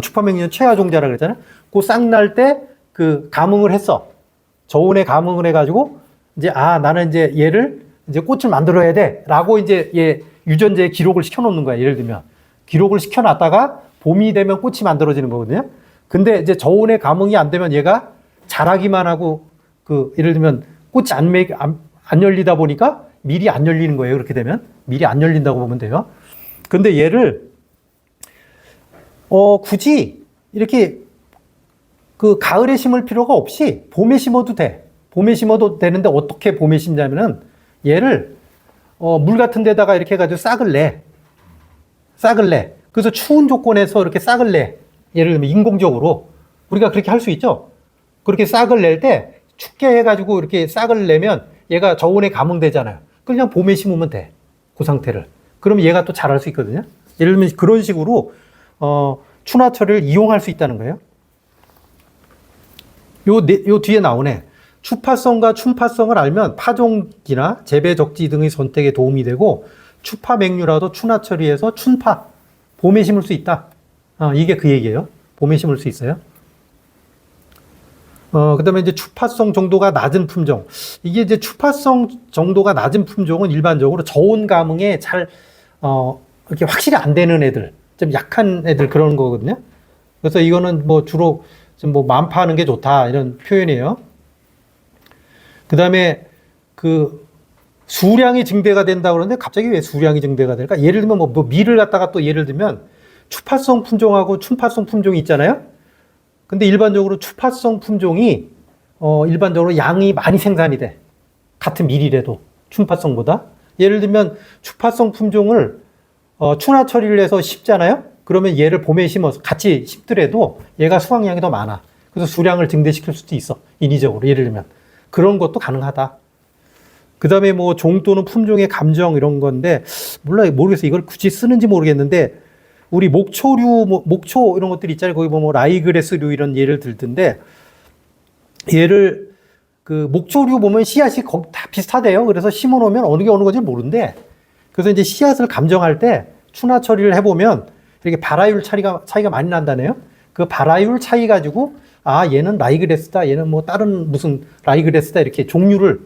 추파맹류는 최하 종자라 그랬잖아요. 그 싹 날 때 그 감응을 했어. 저온에 감응을 해가지고 이제 나는 이제 얘를 이제 꽃을 만들어야 돼라고 이제 얘 유전자에 기록을 시켜놓는 거야. 예를 들면 기록을 시켜놨다가 봄이 되면 꽃이 만들어지는 거거든요. 근데 이제 저온에 감응이 안 되면 얘가 자라기만 하고 그 예를 들면 꽃이 안 열리다 보니까 밀이 안 열리는 거예요. 그렇게 되면 밀이 안 열린다고 보면 돼요. 근데 얘를 굳이 이렇게 그 가을에 심을 필요가 없이 봄에 심어도 돼. 봄에 심어도 되는데 어떻게 봄에 심냐면은 얘를 물 같은 데다가 이렇게 해가지고 싹을 내. 그래서 추운 조건에서 이렇게 싹을 내. 예를 들면 인공적으로 우리가 그렇게 할 수 있죠. 그렇게 싹을 낼 때 춥게 해가지고 이렇게 싹을 내면 얘가 저온에 감응되잖아요. 그냥 봄에 심으면 돼. 그 상태를. 그러면 얘가 또 자랄 수 있거든요. 예를 들면 그런 식으로 추나철을 이용할 수 있다는 거예요. 요 뒤에 나오네. 추파성과 춘파성을 알면 파종기나 재배 적지 등의 선택에 도움이 되고 추파맹류라도 추나처리해서 춘파, 봄에 심을 수 있다. 이게 그 얘기예요. 봄에 심을 수 있어요. 그 다음에 이제 추파성 정도가 낮은 품종. 이게 이제 추파성 정도가 낮은 품종은 일반적으로 저온 감응에 잘, 이렇게 확실히 안 되는 애들, 좀 약한 애들 그런 거거든요. 그래서 이거는 뭐 주로 좀 뭐 만파하는 게 좋다 이런 표현이에요. 그 다음에 그 수량이 증대가 된다 그러는데 갑자기 왜 수량이 증대가 될까? 예를 들면 뭐 밀을 갖다가 또 예를 들면 추파성 품종하고 춘파성 품종이 있잖아요. 근데 일반적으로 추파성 품종이 일반적으로 양이 많이 생산이 돼. 같은 밀이라도 춘파성보다. 예를 들면 추파성 품종을 추나 처리를 해서 심잖아요. 그러면 얘를 봄에 심어서 같이 심더라도 얘가 수확량이 더 많아. 그래서 수량을 증대시킬 수도 있어. 인위적으로 예를 들면 그런 것도 가능하다. 그 다음에 뭐 종 또는 품종의 감정 이런 건데 모르겠어요. 이걸 굳이 쓰는지 모르겠는데 우리 목초 이런 것들 있잖아요. 거기 보면 라이그레스류 이런 예를 들던데 얘를 그 목초류 보면 씨앗이 거기 다 비슷하대요. 그래서 심어 놓으면 어느 게 어느 건지 모르는데 그래서 이제 씨앗을 감정할 때 추나 처리를 해보면 이렇게 발화율 차이가 많이 난다네요. 그 발화율 차이 가지고 얘는 라이그레스다, 얘는 뭐 다른 무슨 라이그레스다 이렇게 종류를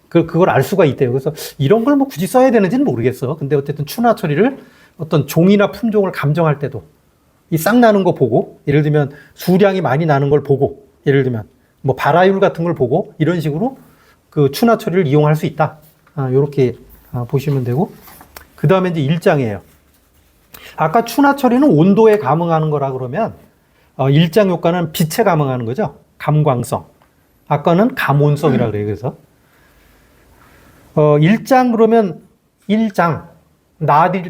그걸 알 수가 있대요. 그래서 이런 걸 뭐 굳이 써야 되는지는 모르겠어. 근데 어쨌든 추나 처리를 어떤 종이나 품종을 감정할 때도 이 싹 나는 거 보고 예를 들면 수량이 많이 나는 걸 보고 예를 들면 뭐 발화율 같은 걸 보고 이런 식으로 그 추나 처리를 이용할 수 있다. 요렇게 보시면 되고 그 다음에 이제 1장이에요. 아까 추나 처리는 온도에 감응하는 거라 그러면 1장 효과는 빛에 감응하는 거죠. 감광성. 아까는 감온성이라 그래요. 그래서 1장 그러면 1장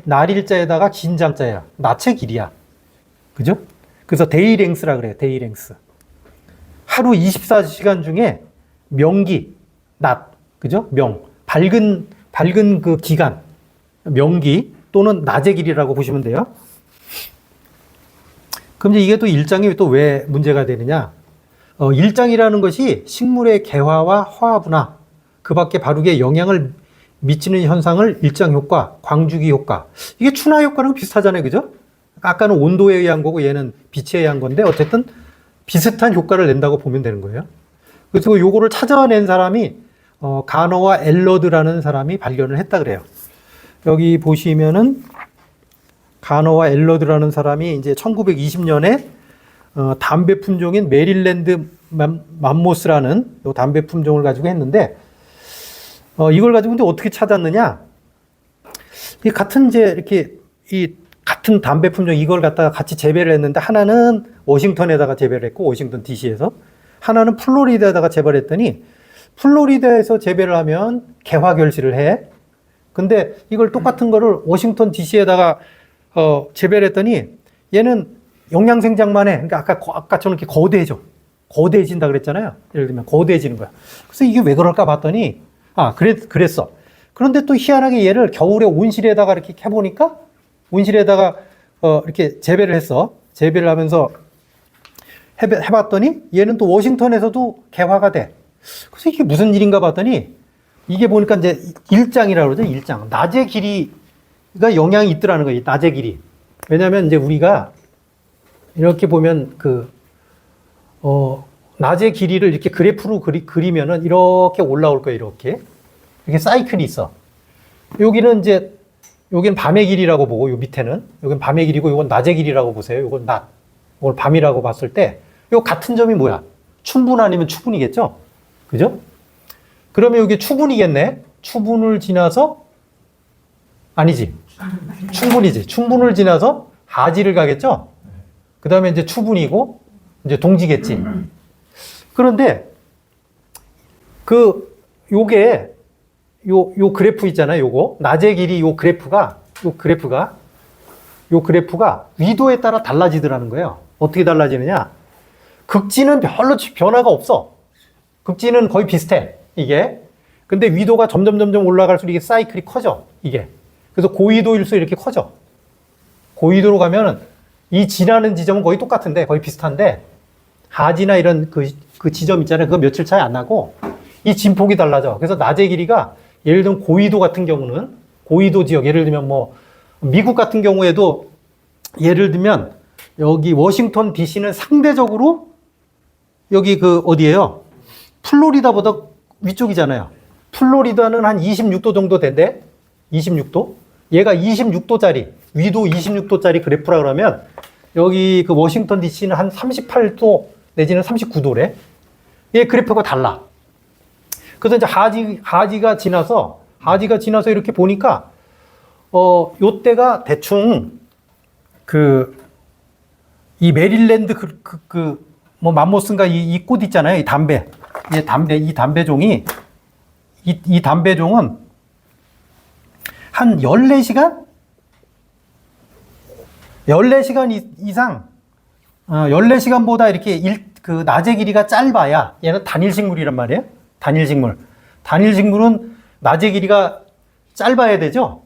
날일자에다가 긴장자야. 낮의 길이야. 그죠? 그래서 데이랭스라 그래요. 데이랭스. 하루 24시간 중에 명기, 낮, 그죠? 밝은 그 기간, 명기 또는 낮의 길이라고 보시면 돼요. 그럼 이게 또 일장이 또 왜 문제가 되느냐? 일장이라는 것이 식물의 개화와 화합이나 그 밖에 바르게 영향을 미치는 현상을 일장 효과, 광주기 효과. 이게 추나 효과랑 비슷하잖아요. 그죠? 아까는 온도에 의한 거고 얘는 빛에 의한 건데 어쨌든 비슷한 효과를 낸다고 보면 되는 거예요. 그래서 요거를 찾아낸 사람이 가너와 엘러드라는 사람이 발견을 했다 그래요. 여기 보시면은 가너와 엘러드라는 사람이 이제 1920년에 담배 품종인 메릴랜드 맘모스라는 요 담배 품종을 가지고 했는데 이걸 가지고 근데 어떻게 찾았느냐? 이 같은 이제 이렇게 이 같은 담배 품종 이걸 갖다가 같이 재배를 했는데 하나는 워싱턴에다가 재배를 했고 워싱턴 DC에서 하나는 플로리다에다가 재배를 했더니 플로리다에서 재배를 하면 개화 결실을 해. 근데 이걸 똑같은 거를 워싱턴 DC에다가 재배를 했더니 얘는 영양 생장만 해. 그러니까 아까처럼 이렇게 거대해져. 거대해진다 그랬잖아요. 예를 들면 거대해지는 거야. 그래서 이게 왜 그럴까 봤더니 그랬어. 그런데 또 희한하게 얘를 겨울에 온실에다가 이렇게 해보니까 온실에다가 이렇게 재배를 했어. 재배를 하면서 해봤더니 얘는 또 워싱턴에서도 개화가 돼. 그래서 이게 무슨 일인가 봤더니 이게 보니까 이제 일장이라고 그러죠. 일장. 낮의 길이가 영향이 있더라는 거예요. 낮의 길이. 왜냐하면 이제 우리가 이렇게 보면 낮의 길이를 이렇게 그래프로 그리면은 이렇게 올라올 거예요. 이렇게 사이클이 있어. 여기는 밤의 길이라고 보고, 요 밑에는. 여긴 밤의 길이고, 요건 낮의 길이라고 보세요. 요건 낮. 이걸 밤이라고 봤을 때, 요 같은 점이 뭐야? 춘분 아니면 추분이겠죠? 그죠? 그러면 여기 추분이겠네? 추분을 지나서, 아니지. 충분이지. 충분을 지나서 하지를 가겠죠? 그 다음에 이제 추분이고, 이제 동지겠지. 그런데, 요게, 요 그래프 있잖아요, 요거. 낮의 길이 요 그래프가 위도에 따라 달라지더라는 거예요. 어떻게 달라지느냐? 극지는 별로 변화가 없어. 극지는 거의 비슷해, 이게. 근데 위도가 점점 올라갈수록 이게 사이클이 커져, 이게. 그래서 고위도일수록 이렇게 커져. 고위도로 가면은 이 지나는 지점은 거의 똑같은데, 거의 비슷한데, 하지나 이런 그 지점 있잖아요. 그거 며칠 차이 안 나고, 이 진폭이 달라져. 그래서 낮의 길이가 예를 들면 고위도 같은 경우는 고위도 지역, 예를 들면 뭐 미국 같은 경우에도 예를 들면 여기 워싱턴 DC는 상대적으로 여기 어디예요? 플로리다보다 위쪽이잖아요. 플로리다는 한 26도 정도 된대. 26도. 얘가 26도짜리, 위도 26도짜리 그래프라 그러면 여기 워싱턴 DC는 한 38도 내지는 39도래. 얘 그래프가 달라. 그래서 이제 하지가 지나서 이렇게 보니까, 요때가 대충, 이 메릴랜드 뭐 맘모스인가 이 꽃 있잖아요. 이 담배종이, 이 담배종은 한 14시간? 14시간 이상, 14시간보다 이렇게 낮의 길이가 짧아야 얘는 단일식물이란 말이에요. 단일식물은 낮의 길이가 짧아야 되죠?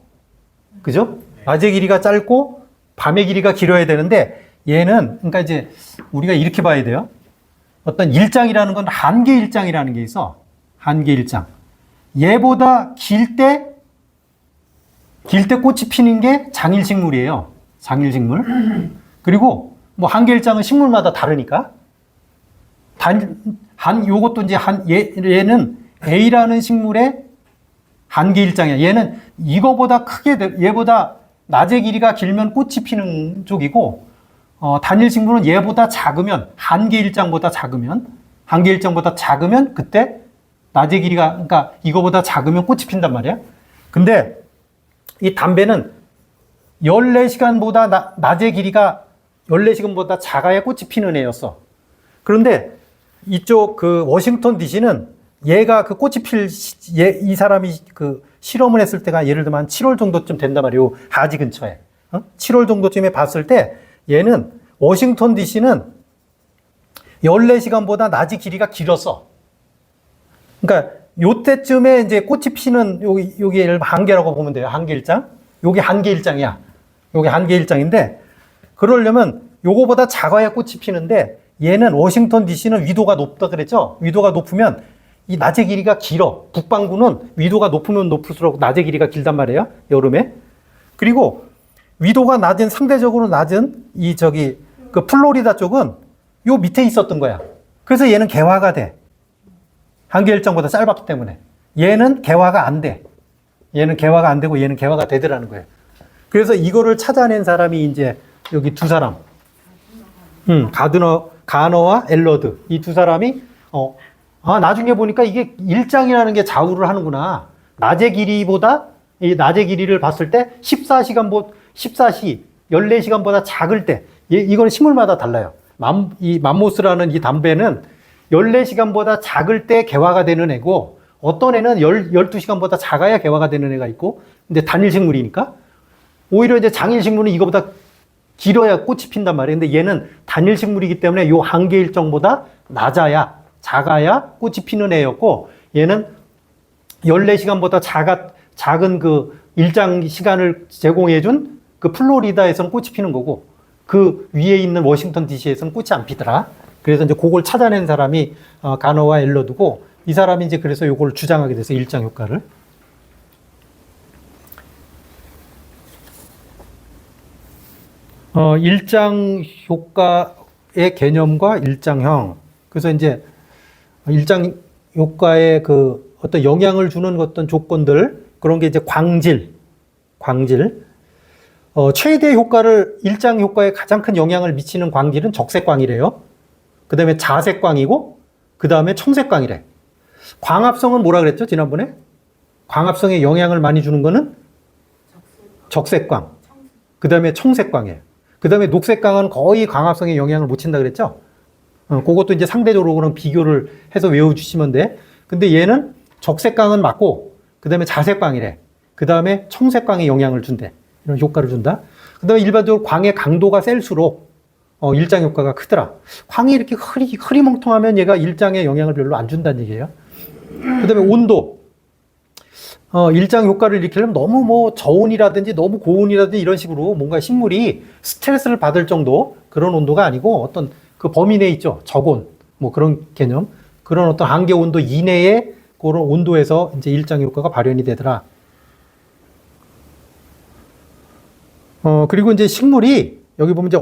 그죠? 낮의 길이가 짧고 밤의 길이가 길어야 되는데 얘는, 그러니까 이제 우리가 이렇게 봐야 돼요. 어떤 일장이라는 건 한계 일장이라는 게 있어. 한계 일장. 얘보다 길 때 꽃이 피는 게 장일식물이에요. 장일식물. 그리고 뭐 한계 일장은 식물마다 다르니까. 요것도 이제 얘는 A라는 식물의 한계 일장이야. 얘는 이거보다 얘보다 낮의 길이가 길면 꽃이 피는 쪽이고, 단일 식물은 얘보다 작으면, 한계 일장보다 작으면 그때 낮의 길이가, 그러니까 이거보다 작으면 꽃이 핀단 말이야. 근데 이 담배는 14시간보다 낮의 길이가 14시간보다 작아야 꽃이 피는 애였어. 그런데 이쪽 워싱턴 DC는 얘가 꽃이 이 사람이 실험을 했을 때가 예를 들면 한 7월 정도쯤 된단 말이에요. 하지 근처에. 7월 정도쯤에 봤을 때 얘는 워싱턴 DC는 14시간보다 낮이 길이가 길었어. 그러니까 요때쯤에 이제 꽃이 피는 여기 예를 한계라고 보면 돼요. 한계 일장. 요게 한계 일장이야. 요게 한계 일장인데 그러려면 요거보다 작아야 꽃이 피는데 얘는 워싱턴 DC는 위도가 높다 그랬죠? 위도가 높으면 이 낮의 길이가 길어. 북반구는 위도가 높으면 높을수록 낮의 길이가 길단 말이에요. 여름에. 그리고 위도가 상대적으로 낮은 플로리다 쪽은 요 밑에 있었던 거야. 그래서 얘는 개화가 돼. 한계 일정보다 짧았기 때문에. 얘는 개화가 안 돼. 얘는 개화가 안 되고 얘는 개화가 되더라는 거예요. 그래서 이거를 찾아낸 사람이 이제 여기 두 사람. 가너와 엘러드. 이 두 사람이, 나중에 보니까 이게 일장이라는 게 좌우를 하는구나. 낮의 길이를 봤을 때 14시간보다 작을 때, 이건 식물마다 달라요. 이 맘모스라는 이 담배는 14시간보다 작을 때 개화가 되는 애고, 어떤 애는 12시간보다 작아야 개화가 되는 애가 있고, 근데 단일식물이니까, 오히려 이제 장일식물은 이거보다 길어야 꽃이 핀단 말이에요. 근데 얘는 단일 식물이기 때문에 요 한계 일정보다 낮아야, 작아야 꽃이 피는 애였고, 얘는 14시간보다 작은 그 일정 시간을 제공해준 그 플로리다에서는 꽃이 피는 거고, 그 위에 있는 워싱턴 DC에서는 꽃이 안 피더라. 그래서 이제 그걸 찾아낸 사람이 가너와 엘러드고, 이 사람이 이제 그래서 요걸 주장하게 돼서 일장 효과를. 일장 효과의 개념과 일장형. 그래서 이제 일장 효과의 그 어떤 영향을 주는 어떤 조건들, 그런 게 이제 광질. 최대 효과를, 일장 효과에 가장 큰 영향을 미치는 광질은 적색광이래요. 그 다음에 자색광이고, 그 다음에 청색광이래. 광합성은 뭐라 그랬죠, 지난번에? 광합성에 영향을 많이 주는 거는 적색광. 그 다음에 청색광이에요. 그 다음에 녹색광은 거의 광합성에 영향을 못 친다 그랬죠? 그것도 이제 상대적으로 그냥 비교를 해서 외워주시면 돼. 근데 얘는 적색광은 맞고, 그 다음에 자색광이래. 그 다음에 청색광에 영향을 준대. 이런 효과를 준다. 그 다음에 일반적으로 광의 강도가 셀수록 일장 효과가 크더라. 광이 이렇게 흐리멍텅하면 얘가 일장에 영향을 별로 안 준다는 얘기예요. 그 다음에 온도. 일장 효과를 일으키려면 너무 뭐 저온이라든지 너무 고온이라든지 이런 식으로 뭔가 식물이 스트레스를 받을 정도 그런 온도가 아니고 어떤 그 범위 내에 있죠. 저온. 뭐 그런 개념. 그런 어떤 한계 온도 이내의 그런 온도에서 이제 일장 효과가 발현이 되더라. 그리고 이제 식물이 여기 보면 이제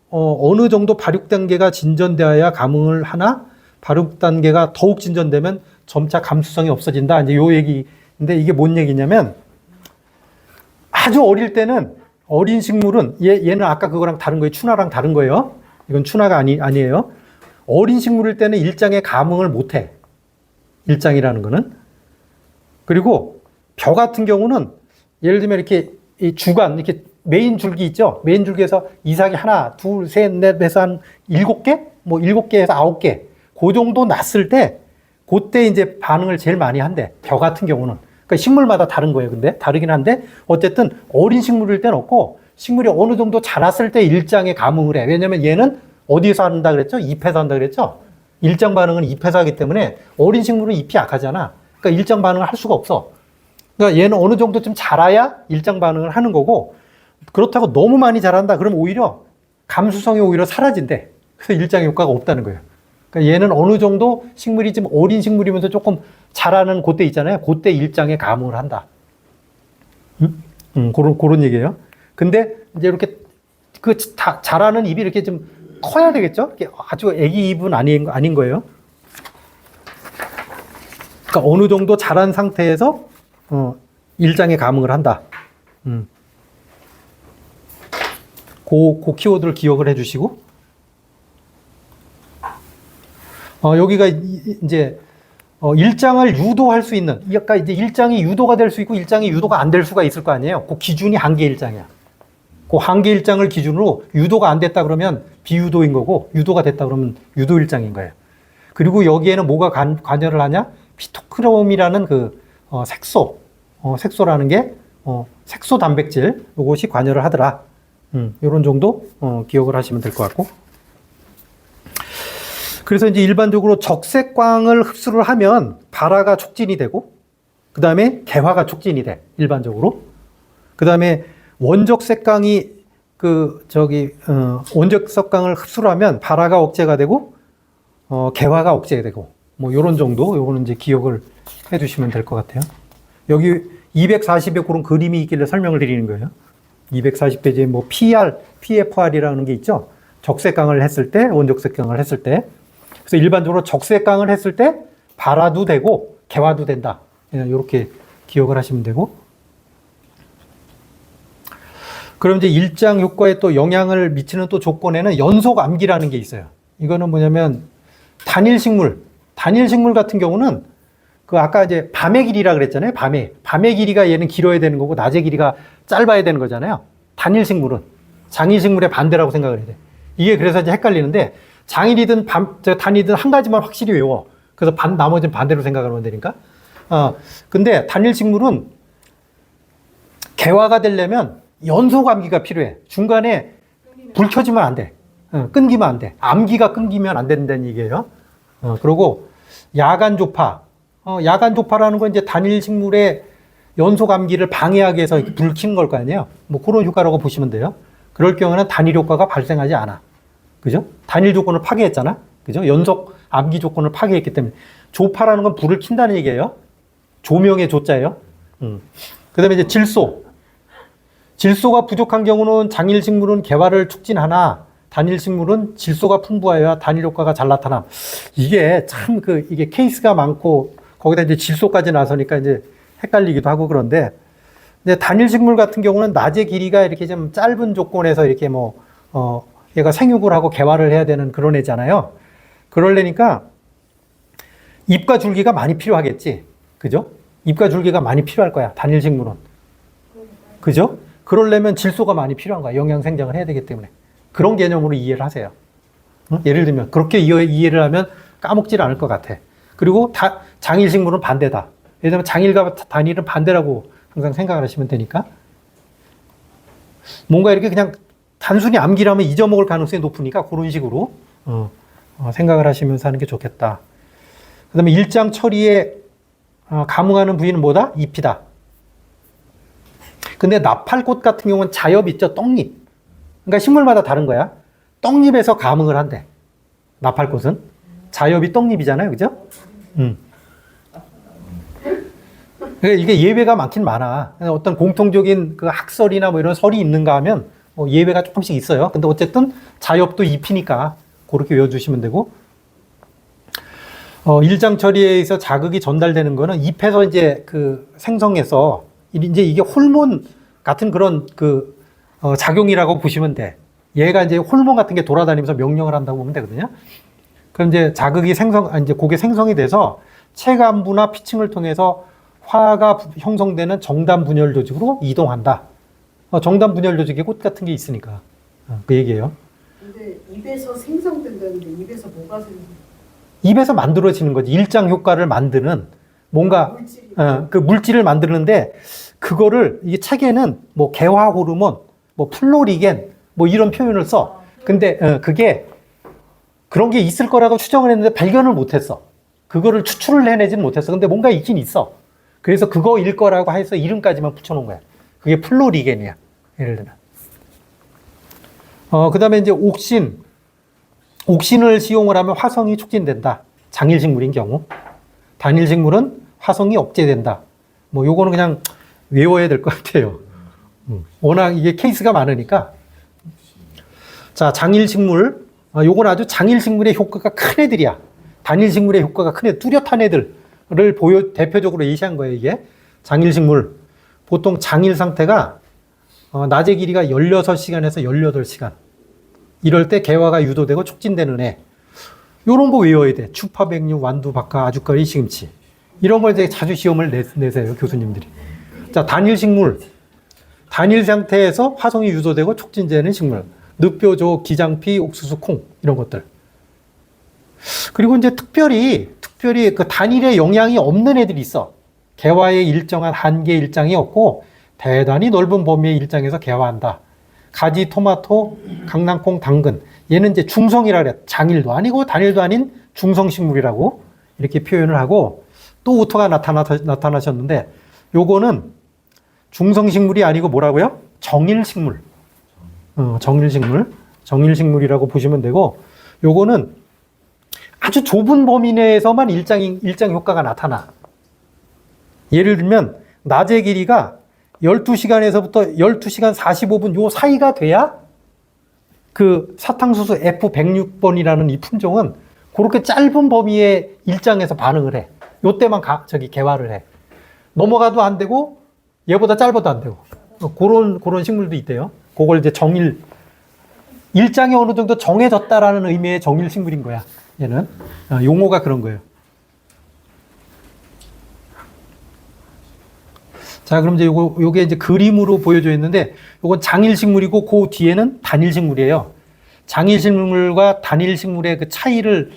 어느 정도 발육 단계가 진전되어야 감흥을 하나, 발육 단계가 더욱 진전되면 점차 감수성이 없어진다. 이제 요 얘기인데 이게 뭔 얘기냐면 아주 어릴 때는 어린 식물은 얘는 아까 그거랑 다른 거예요. 추나랑 다른 거예요. 이건 추나가 아니에요. 어린 식물일 때는 일장에 감흥을 못 해. 일장이라는 거는. 그리고 벼 같은 경우는 예를 들면 이렇게 이 주간 이렇게 메인 줄기 있죠. 메인 줄기에서 이삭이 하나, 둘, 셋, 넷 해서 한 7개? 뭐 7개에서 9개. 그 정도 났을 때 그때 이제 반응을 제일 많이 한대. 벼 같은 경우는. 그러니까 식물마다 다른 거예요. 근데 다르긴 한데 어쨌든 어린 식물일 땐 없고 식물이 어느 정도 자랐을 때 일장에 감흥을 해. 왜냐면 얘는 어디에서 한다 그랬죠? 잎에서 한다 그랬죠? 일장 반응은 잎에서 하기 때문에 어린 식물은 잎이 약하잖아. 그러니까 일장 반응을 할 수가 없어. 그러니까 얘는 어느 정도 좀 자라야 일장 반응을 하는 거고, 그렇다고 너무 많이 자란다 그러면 오히려 감수성이 오히려 사라진대. 그래서 일장 효과가 없다는 거예요. 그러니까 얘는 어느 정도 식물이 좀 어린 식물이면서 조금 자라는 그때 있잖아요. 그때 일장에 감흥을 한다. 그런 얘기예요. 근데 이제 이렇게 자라는 잎이 이렇게 좀 커야 되겠죠? 이렇게 아주 애기 잎은 아닌 거예요. 그러니까 어느 정도 자란 상태에서 일장에 감흥을 한다. 그 키워드를 기억을 해주시고, 여기가 이제 일장을 유도할 수 있는, 약간 이제 일장이 유도가 될 수 있고 일장이 유도가 안 될 수가 있을 거 아니에요. 그 기준이 한계 일장이야. 그 한계 일장을 기준으로 유도가 안 됐다 그러면 비유도인 거고, 유도가 됐다 그러면 유도 일장인 거예요. 그리고 여기에는 뭐가 관여를 하냐? 피토크롬이라는 그 색소라는 게 색소 단백질 이것이 관여를 하더라. 이런 정도 기억을 하시면 될 것 같고. 그래서 이제 일반적으로 적색광을 흡수를 하면 발화가 촉진이 되고, 그 다음에 개화가 촉진이 돼. 일반적으로. 그 다음에 원적색광이 원적색광을 흡수를 하면 발화가 억제가 되고, 개화가 억제가 되고, 뭐 이런 정도. 요거는 이제 기억을 해두시면 될 것 같아요. 여기 240에 그런 그림이 있길래 설명을 드리는 거예요. 240페이지에 뭐 PFR이라는 게 있죠. 적색광을 했을 때, 원적색광을 했을 때. 그래서 일반적으로 적색광을 했을 때 발화도 되고 개화도 된다. 이렇게 기억을 하시면 되고. 그럼 이제 일장 효과에 또 영향을 미치는 또 조건에는 연속 암기라는 게 있어요. 이거는 뭐냐면 단일 식물 같은 경우는 그 아까 이제 밤의 길이라 그랬잖아요. 밤의 길이가 얘는 길어야 되는 거고 낮의 길이가 짧아야 되는 거잖아요. 단일 식물은 장일 식물의 반대라고 생각을 해야 돼. 이게 그래서 이제 헷갈리는데, 장일이든 단이든 한 가지만 확실히 외워. 그래서 나머지는 반대로 생각하면 되니까. 근데 단일 식물은 개화가 되려면 연속 암기가 필요해. 중간에 불 켜지면 안 돼. 끊기면 안 돼. 암기가 끊기면 안 된다는 얘기예요. 그리고 야간 조파. 야간 조파라는 건 이제 단일 식물의 연소 감기를 방해하기 위해서 이렇게 불 켜는 걸 거 아니에요. 뭐 그런 효과라고 보시면 돼요. 그럴 경우는 단일 효과가 발생하지 않아. 그죠? 단일 조건을 파괴했잖아. 그죠? 연속 암기 조건을 파괴했기 때문에. 조파라는 건 불을 킨다는 얘기예요. 조명의 조자예요. 그 다음에 이제 질소. 질소가 부족한 경우는 장일 식물은 개화를 촉진하나 단일 식물은 질소가 풍부하여야 단일 효과가 잘 나타나. 이게 참 이게 케이스가 많고 거기다 이제 질소까지 나서니까 이제 헷갈리기도 하고 그런데 근데 단일 식물 같은 경우는 낮의 길이가 이렇게 좀 짧은 조건에서 이렇게 얘가 생육을 하고 개화를 해야 되는 그런 애잖아요. 그러려니까 잎과 줄기가 많이 필요하겠지. 그죠? 잎과 줄기가 많이 필요할 거야. 단일 식물은. 그죠? 그러려면 질소가 많이 필요한 거야. 영양 생장을 해야 되기 때문에. 그런 개념으로 이해를 하세요. 예를 들면 그렇게 이해를 하면 까먹질 않을 것 같아. 그리고 장일 식물은 반대다. 예를 들면 장일과 단일은 반대라고 항상 생각을 하시면 되니까. 뭔가 이렇게 그냥 단순히 암기라면 잊어먹을 가능성이 높으니까 그런 식으로 생각을 하시면서 하는 게 좋겠다. 그 다음에 일장 처리에 감응하는 부위는 뭐다? 잎이다. 근데 나팔꽃 같은 경우는 자엽 있죠? 떡잎. 그러니까 식물마다 다른 거야. 떡잎에서 감응을 한대. 나팔꽃은. 자엽이 떡잎이잖아요. 그죠? 그러니까 이게 예외가 많긴 많아. 어떤 공통적인 그 학설이나 뭐 이런 설이 있는가 하면 예외가 조금씩 있어요. 근데 어쨌든 자엽도 잎이니까 그렇게 외워주시면 되고. 일장 처리에 의해서 자극이 전달되는 거는 잎에서 이제 생성해서 이제 이게 호르몬 같은 그런 작용이라고 보시면 돼. 얘가 이제 호르몬 같은 게 돌아다니면서 명령을 한다고 보면 되거든요. 그럼 이제 자극이 이제 그게 생성이 돼서 체간부나 피층을 통해서 화가 형성되는 정단 분열 조직으로 이동한다. 정단 분열 조직에 꽃 같은 게 있으니까. 그 얘기예요. 근데 입에서 생성된다는데 입에서 뭐가 입에서 만들어지는 거지. 일장 효과를 만드는 뭔가 그 물질을 만드는데 그거를 이게 책에는 뭐 개화 호르몬, 뭐 플로리겐 뭐 이런 표현을 써. 근데 그게 그런 게 있을 거라고 추정을 했는데 발견을 못했어. 그거를 추출을 해내지는 못했어. 근데 뭔가 있긴 있어. 그래서 그거일 거라고 해서 이름까지만 붙여놓은 거야. 그게 플로리겐이야. 예를 들면. 그 다음에 이제 옥신. 옥신을 시용을 하면 화성이 촉진된다. 장일식물인 경우. 단일식물은 화성이 억제된다. 뭐 요거는 그냥 외워야 될 것 같아요. 워낙 이게 케이스가 많으니까. 자, 장일식물. 요건 아주 장일식물의 효과가 큰 애들이야. 단일식물의 효과가 큰 애들, 뚜렷한 애들을 대표적으로 예시한 거예요, 이게. 장일식물. 보통 장일 상태가 낮의 길이가 16시간에서 18시간. 이럴 때 개화가 유도되고 촉진되는 애. 요런 거 외워야 돼. 추파, 백류, 완두, 박하, 아주까리, 시금치. 이런 걸 되게 자주 시험을 내세요, 교수님들이. 자, 단일식물. 단일 상태에서 화성이 유도되고 촉진되는 식물. 늪뼈조, 기장피, 옥수수, 콩. 이런 것들. 그리고 이제 특별히 그 단일에 영향이 없는 애들이 있어. 개화의 일정한 한계 일장이 없고 대단히 넓은 범위의 일장에서 개화한다. 가지, 토마토, 강낭콩, 당근. 얘는 이제 중성이라 그래. 장일도 아니고 단일도 아닌 중성식물이라고 이렇게 표현을 하고 또 오토가 나타나셨는데 요거는 중성식물이 아니고 뭐라고요? 정일식물. 정일식물이라고 보시면 되고 요거는 아주 좁은 범위 내에서만 일장 효과가 나타나. 예를 들면 낮의 길이가 12시간에서부터 12시간 45분 요 사이가 돼야 그 사탕수수 F106번이라는 이 품종은 그렇게 짧은 범위의 일장에서 반응을 해. 요 때만 개화를 해. 넘어가도 안 되고 얘보다 짧아도 안 되고. 그런 식물도 있대요. 그걸 이제 일장이 어느 정도 정해졌다라는 의미의 정일 식물인 거야. 얘는 용어가 그런 거예요. 자, 그럼 이제 요게 이제 그림으로 보여져 있는데, 요건 장일식물이고, 그 뒤에는 단일식물이에요. 장일식물과 단일식물의 그 차이를,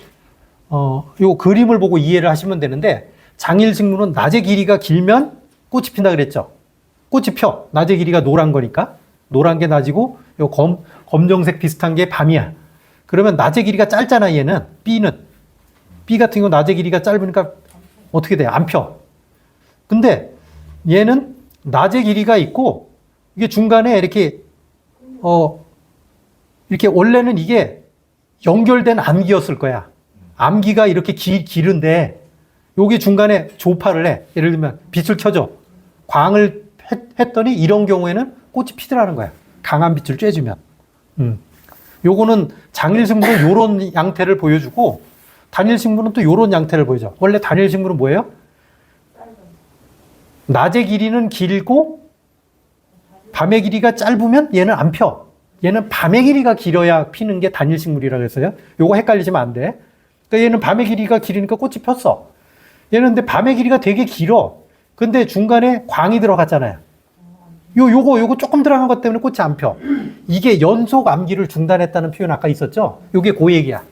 요 그림을 보고 이해를 하시면 되는데, 장일식물은 낮의 길이가 길면 꽃이 핀다 그랬죠. 꽃이 펴. 낮의 길이가 노란 거니까. 노란 게 낮이고, 요 검정색 비슷한 게 밤이야. 그러면 낮의 길이가 짧잖아, 얘는. B는. B 같은 경우 낮의 길이가 짧으니까 어떻게 돼? 안 펴. 근데 얘는 낮의 길이가 있고 이게 중간에 이렇게 이렇게 원래는 이게 연결된 암기였을 거야. 암기가 이렇게 길은데 여기 중간에 조파를 해. 예를 들면 빛을 켜줘. 광을 했더니 이런 경우에는 꽃이 피더라는 거야. 강한 빛을 쬐주면. 요거는 장일승부는 요런 양태를 보여주고 단일승부는 또 요런 양태를 보여줘. 원래 단일승부는 뭐예요? 낮의 길이는 길고 밤의 길이가 짧으면 얘는 안 펴. 얘는 밤의 길이가 길어야 피는 게 단일식물이라고 했어요. 요거 헷갈리시면 안 돼. 그러니까 얘는 밤의 길이가 길으니까 꽃이 폈어. 얘는 근데 밤의 길이가 되게 길어. 근데 중간에 광이 들어갔잖아요. 요거 조금 들어간 것 때문에 꽃이 안 펴. 이게 연속 암기를 중단했다는 표현 아까 있었죠? 요게 그 얘기야.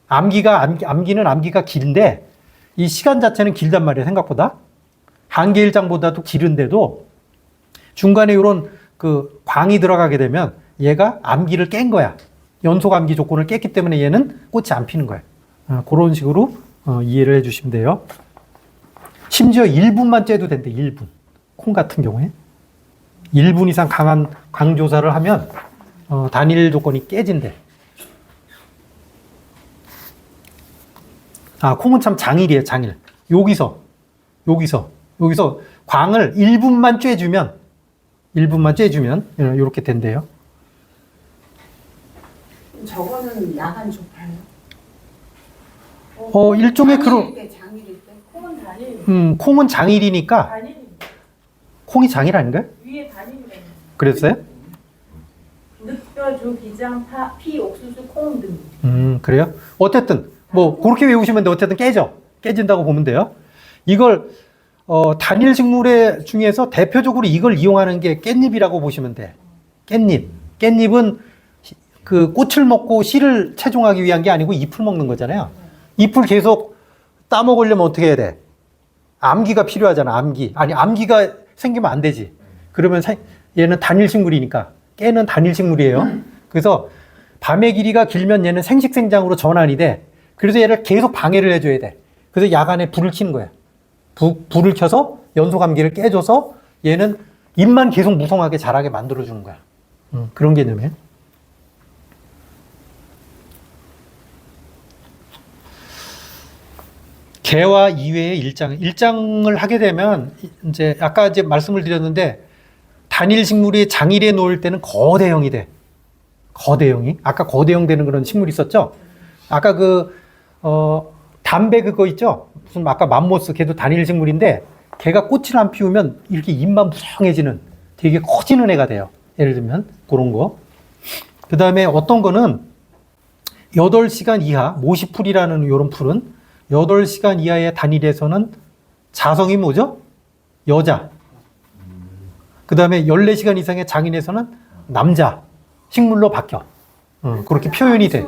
암기는 암기가 긴데 이 시간 자체는 길단 말이야, 생각보다. 한계 일장보다도 길은데도 중간에 이런 그 광이 들어가게 되면 얘가 암기를 깬 거야. 연속 암기 조건을 깼기 때문에 얘는 꽃이 안 피는 거야. 그런 식으로 이해를 해주시면 돼요. 심지어 1분만 쬐도 된대, 1분. 콩 같은 경우에. 1분 이상 강한 광조사를 하면 단일 조건이 깨진대. 콩은 참 장일이에요, 장일. 여기서 광을 1분만 쬐주면 이렇게 된대요. 저거는 야간 조파예요? 일종의 그런 장일일 때? 콩은 단일. 콩은 장일이니까 단일. 콩이 장일 아닌가요? 위에 단일이라는. 그랬어요? 늑뼈, 주, 비장, 피, 옥수수, 콩 등. 그래요? 어쨌든 뭐 그렇게 외우시면 돼. 어쨌든 깨진다고 보면 돼요. 이걸 단일 식물의 중에서 대표적으로 이걸 이용하는 게 깻잎이라고 보시면 돼. 깻잎은 그 꽃을 먹고 씨를 채종하기 위한 게 아니고 잎을 먹는 거잖아요. 잎을 계속 따먹으려면 어떻게 해야 돼? 암기가 필요하잖아, 암기가 생기면 안 되지. 그러면 얘는 단일 식물이니까, 깨는 단일 식물이에요. 그래서 밤의 길이가 길면 얘는 생식생장으로 전환이 돼. 그래서 얘를 계속 방해를 해줘야 돼. 그래서 야간에 불을 켜는 거야. 불을 켜서 연소 감기를 깨줘서 얘는 잎만 계속 무성하게 자라게 만들어주는 거야. 그런 개념이에요. 개화 이외의 일장을 하게 되면 이제 아까 이제 말씀을 드렸는데 단일 식물이 장일에 놓을 때는 거대형이 돼. 거대형이. 아까 거대형 되는 그런 식물이 있었죠? 아까 담배 그거 있죠? 무슨 아까 맘모스 걔도 단일 식물인데 걔가 꽃을 안 피우면 이렇게 잎만 무성해지는 되게 커지는 애가 돼요. 예를 들면 그런 거. 그 다음에 어떤 거는 8시간 이하 모시풀이라는 이런 풀은 8시간 이하의 단일에서는 자성이 뭐죠? 여자. 그 다음에 14시간 이상의 장인에서는 남자. 식물로 바뀌어. 그렇게 표현이 돼.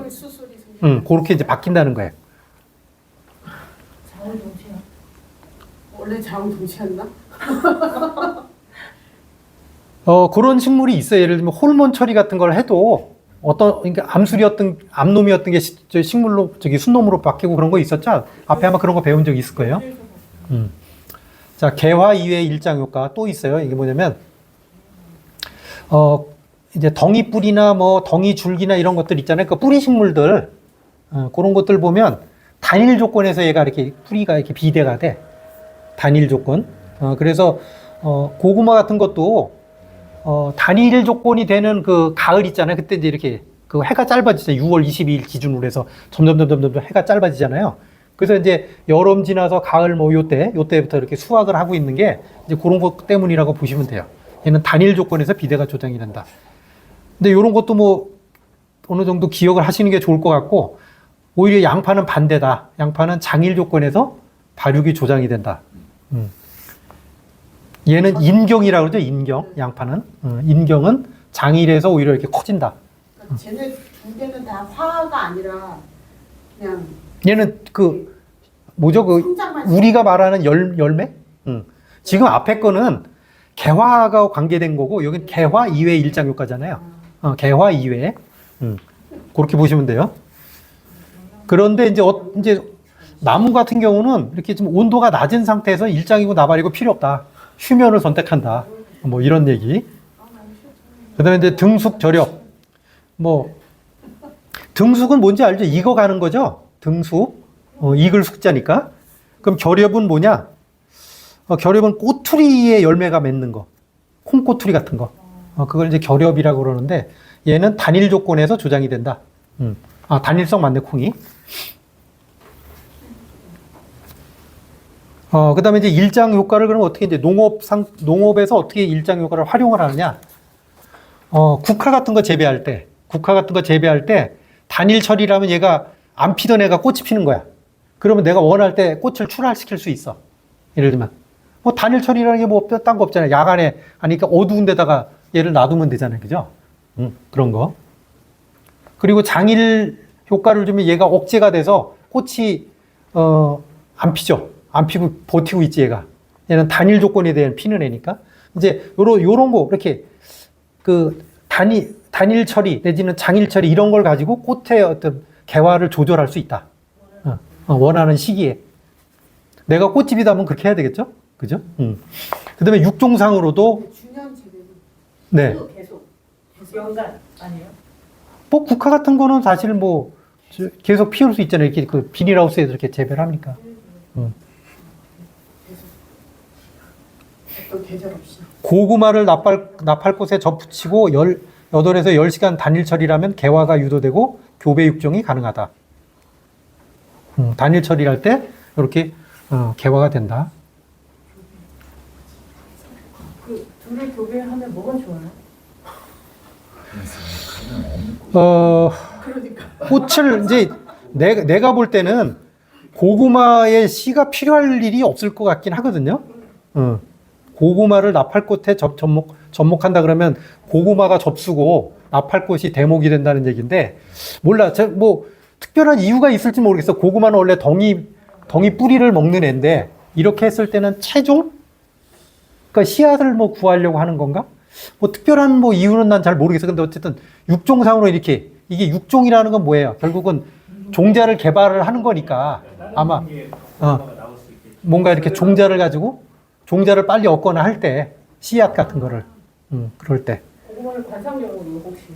그렇게 이제 바뀐다는 거예요. 자원 동체요. 원래 자웅 동체였나? 그런 식물이 있어요. 예를 들면 호르몬 처리 같은 걸 해도 그러니까 암놈이었던 게 식물로 순놈으로 바뀌고 그런 거 있었죠? 앞에 아마 그런 거 배운 적 있을 거예요. 자, 개화 이외의 일장 효과 또 있어요. 이게 뭐냐면 이제 덩이 뿌리나 뭐 덩이 줄기나 이런 것들 있잖아요. 그 뿌리 식물들 그런 것들 보면 단일 조건에서 얘가 이렇게 뿌리가 이렇게 비대가 돼. 단일 조건. 그래서 고구마 같은 것도 단일 조건이 되는 그 가을 있잖아요. 그때 이제 이렇게 그 해가 짧아지죠. 6월 22일 기준으로 해서 점점 해가 짧아지잖아요. 그래서 이제 여름 지나서 가을 뭐 요때부터 이렇게 수확을 하고 있는 게 이제 그런 것 때문이라고 보시면 돼요. 얘는 단일 조건에서 비대가 조정이 된다. 근데 이런 것도 뭐 어느 정도 기억을 하시는 게 좋을 것 같고 오히려 양파는 반대다. 양파는 장일 조건에서 발육이 조장이 된다. 얘는 인경이라고 그러죠. 인경. 양파는. 인경은 장일에서 오히려 이렇게 커진다. 그러니까 쟤네 두 개는 다 화가 아니라 그냥 얘는 성장만 우리가 말하는 열매? 지금 앞에 거는 개화가 관계된 거고 여긴 개화 이외의 일장 효과잖아요. 개화 이외. 그렇게 보시면 돼요. 그런데 이제 나무 같은 경우는 이렇게 좀 온도가 낮은 상태에서 일장이고 나발이고 필요 없다. 휴면을 선택한다. 뭐 이런 얘기. 그다음에 이제 등숙 절엽. 뭐 등숙은 뭔지 알죠? 익어가는 거죠. 등숙. 익을 숙자니까. 그럼 결엽은 뭐냐? 결엽은 꼬투리에 열매가 맺는 거. 콩꼬투리 같은 거. 그걸 이제 결엽이라고 그러는데 얘는 단일 조건에서 조장이 된다. 단일성 맞네, 콩이. 그 다음에 이제 일장 효과를 그러면 어떻게 이제 농업에서 어떻게 일장 효과를 활용을 하느냐. 국화 같은 거 재배할 때 단일 처리라면 얘가 안 피던 애가 꽃이 피는 거야. 그러면 내가 원할 때 꽃을 출하시킬 수 있어. 예를 들면. 뭐 단일 처리라는 게 뭐 딴 거 없잖아요. 야간에, 그러니까 어두운 데다가 얘를 놔두면 되잖아요. 그죠? 그런 거. 그리고 장일 효과를 주면 얘가 억제가 돼서 꽃이, 안 피죠. 안 피고 버티고 있지, 얘가. 얘는 단일 조건에 대한 피는 애니까. 이제 요런 거, 이렇게, 단일 처리, 내지는 장일 처리, 이런 걸 가지고 꽃의 어떤 개화를 조절할 수 있다. 원하는 시기에. 내가 꽃집이다 하면 그렇게 해야 되겠죠? 그죠? 그 다음에 육종상으로도, 중요한 재배는 네. 계속 연간 아니에요? 뭐 국화 같은 거는 사실 뭐 계속 피울 수 있잖아요. 이렇게 그 비닐하우스에서 이렇게 재배를 합니까? 어떤 계절 없이. 고구마를 납할 곳에 접붙이고 8에서 10시간 단일 처리라면 개화가 유도되고 교배 육종이 가능하다. 단일 처리할 때 이렇게 개화가 된다. 그 둘을 교배하면 뭐가 좋아요? 꽃을 이제 내가 볼 때는 고구마의 씨가 필요할 일이 없을 것 같긴 하거든요. 고구마를 납할꽃에 접목한다 그러면 고구마가 접수고 납할꽃이 대목이 된다는 얘기인데 몰라. 뭐 특별한 이유가 있을지 모르겠어. 고구마는 원래 덩이 뿌리를 먹는 애인데 이렇게 했을 때는 채종? 그러니까 씨앗을 뭐 구하려고 하는 건가? 뭐 특별한 뭐 이유는 난 잘 모르겠어. 근데 어쨌든 육종상으로 이렇게 이게 육종이라는 건 뭐예요? 결국은 종자를 개발을 하는 거니까 아마 뭔가 이렇게 종자를 가지고 종자를 빨리 얻거나 할 때 씨앗 같은 거를 그럴 때 고구마를 관상용으로 혹시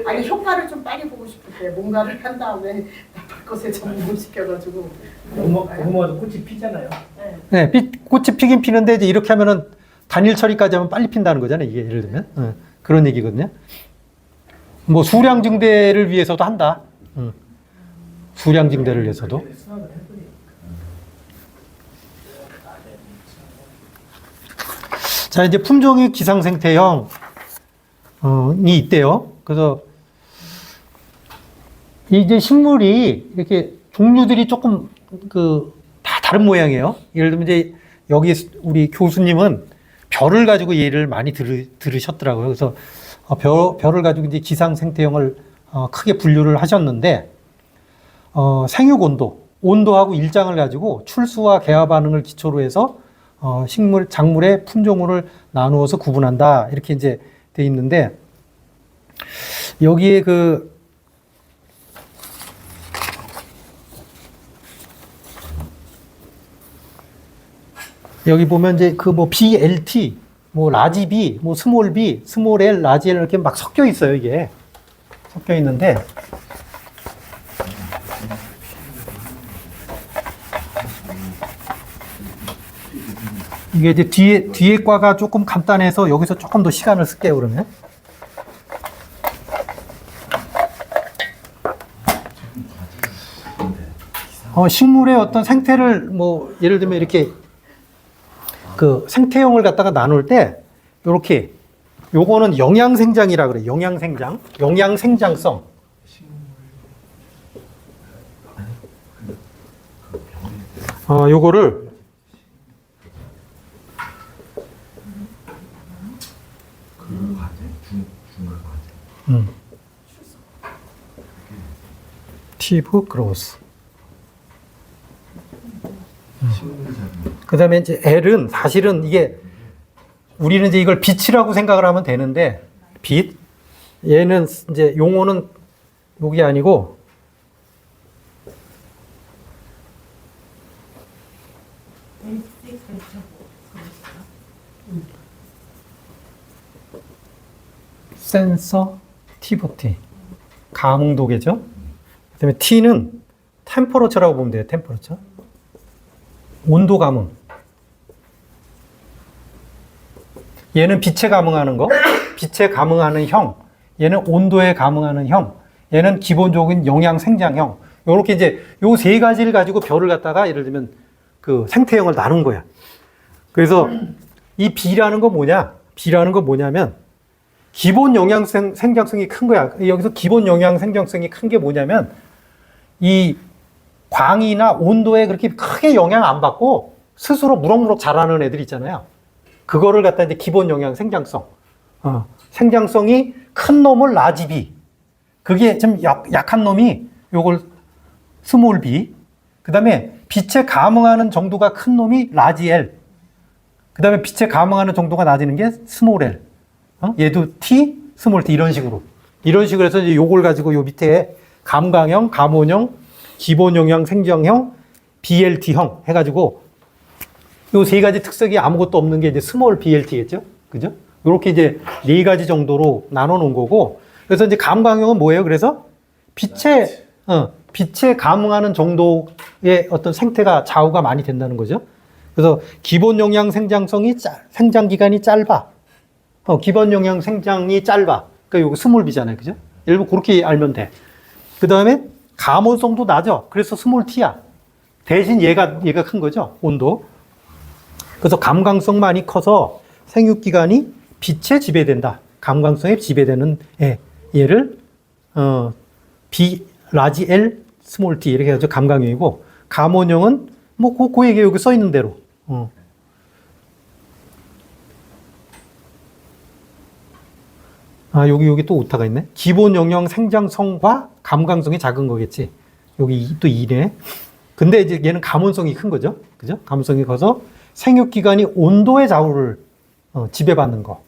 아니 효과를 좀 빨리 보고 싶을 때 뭔가를 한 다음에 나쁠 것에 접목시켜가지고. 고구마도 꽃이 피잖아요. 네. 네, 꽃이 피긴 피는데 이제 이렇게 하면은 단일 처리까지 하면 빨리 핀다는 거잖아요. 이게 예를 들면 그런 얘기거든요. 뭐 수량 증대를 위해서도 한다. 수량 증대를 위해서도. 자, 이제 품종의 기상생태형이 있대요. 그래서 이제 식물이 이렇게 종류들이 조금 다 다른 모양이에요. 예를 들면 이제 여기 우리 교수님은 별을 가지고 얘를 많이 들으셨더라고요. 그래서 별을 가지고 이제 기상생태형을 크게 분류를 하셨는데 생육온도, 온도하고 일장을 가지고 출수와 개화 반응을 기초로 해서 작물의 품종을 나누어서 구분한다. 이렇게 이제 돼 있는데 여기에 여기 보면 이제 뭐 BLT, 뭐 라지 B, 뭐 스몰 B, 스몰 L, 라지 L 이렇게 막 섞여 있어요. 이게 섞여 있는데 이게 이제 뒤에 과가 조금 간단해서 여기서 조금 더 시간을 쓸게요. 그러면 식물의 어떤 생태를 뭐 예를 들면 이렇게 생태형을 갖다가 나눌 때 요렇게 요거는 영양생장이라 그래요. 영양생장성. 요거를 티브 그로스. 그 다음에 이제 L은 사실은 이게 우리는 이제 이걸 빛이라고 생각을 하면 되는데 빛. 얘는 이제 용어는 여기 아니고 센서티비티 감응도계죠. 그다음에 T는 템퍼러처라고 보면 돼요. 템퍼러처. 온도 감응. 얘는 빛에 감응하는 거, 빛에 감응하는 형. 얘는 온도에 감응하는 형. 얘는 기본적인 영양 생장형. 요렇게 이제 요 세 가지를 가지고 별을 갖다가 예를 들면 그 생태형을 나눈 거야. 그래서 이 B라는 거 뭐냐? B라는 거 뭐냐면 기본 영양 생장성이 큰 거야. 여기서 기본 영양 생장성이 큰 게 뭐냐면 이 광이나 온도에 그렇게 크게 영향 안 받고 스스로 무럭무럭 자라는 애들 있잖아요. 그거를 갖다 이제 기본 영양 생장성. 생장성이 큰 놈을 라지 B. 그게 좀 약한 놈이 요걸 스몰 B. 그 다음에 빛에 감응하는 정도가 큰 놈이 라지 L. 그 다음에 빛에 감응하는 정도가 낮은 게 스몰 L. 얘도 T, 스몰 T 이런 식으로. 이런 식으로 해서 이제 요걸 가지고 요 밑에 감광형, 감온형, 기본 영양 생장형, BLT형 해가지고 요 세 가지 특색이 아무것도 없는 게 이제 스몰 BLT겠죠? 그죠? 요렇게 이제 네 가지 정도로 나눠 놓은 거고. 그래서 이제 감광형은 뭐예요? 그래서 빛에 감응하는 정도의 어떤 생태가 좌우가 많이 된다는 거죠. 그래서 기본 영양 생장성이 생장 기간이 짧아. 기본 영양 생장이 짧아. 그러니까 요거 스몰 B잖아요. 그죠? 일부 그렇게 알면 돼. 그 다음에 감온성도 낮아. 그래서 스몰 T야. 대신 얘가 큰 거죠. 온도. 그래서 감광성만이 커서 생육기관이 빛에 지배된다. 감광성에 지배되는 얘를 B 라지 L 스몰 T 이렇게 해서 감광형이고, 감온형은 뭐 그 얘기 여기 써 있는 대로. 여기 또 오타가 있네. 기본 영양 생장성과 감광성이 작은 거겠지. 여기 또 2네. 근데 이제 얘는 감온성이 큰 거죠. 그죠? 감온성이 커서 생육기관이 온도의 좌우를 지배받는 거.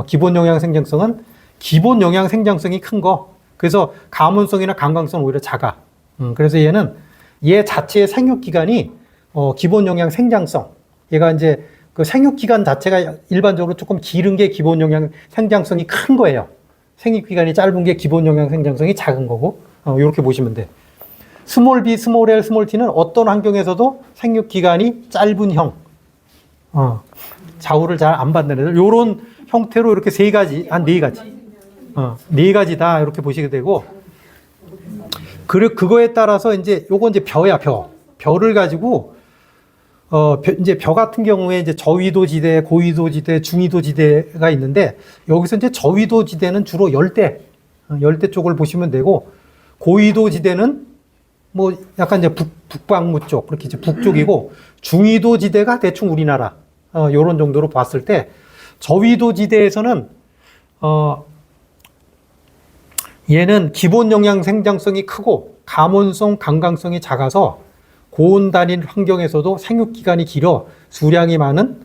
기본 영양 생장성은 기본 영양 생장성이 큰 거. 그래서 감온성이나 감광성은 오히려 작아. 그래서 얘 자체의 생육기관이 기본 영양 생장성. 얘가 이제 그 생육기간 자체가 일반적으로 조금 길은 게 기본 영양 생장성이 큰 거예요. 생육기간이 짧은 게 기본 영양 생장성이 작은 거고. 이렇게 보시면 돼. 스몰 B, 스몰 L, 스몰 T는 어떤 환경에서도 생육기간이 짧은 형. 좌우를 잘 안 받는 애들. 요런 형태로 이렇게 세 가지, 한 네 가지. 네 가지 다 이렇게 보시게 되고. 그거에 따라서 이제 요건 이제 벼야, 벼. 벼를 가지고, 이제 벼 같은 경우에 이제 저위도 지대, 고위도 지대, 중위도 지대가 있는데, 여기서 이제 저위도 지대는 주로 열대 쪽을 보시면 되고, 고위도 지대는 뭐 약간 이제 북방무 쪽, 그렇게 이제 북쪽이고, 중위도 지대가 대충 우리나라, 요런 정도로 봤을 때, 저위도 지대에서는, 얘는 기본 영양 생장성이 크고, 감온성, 감광성이 작아서, 고온 단일 환경에서도 생육기간이 길어 수량이 많은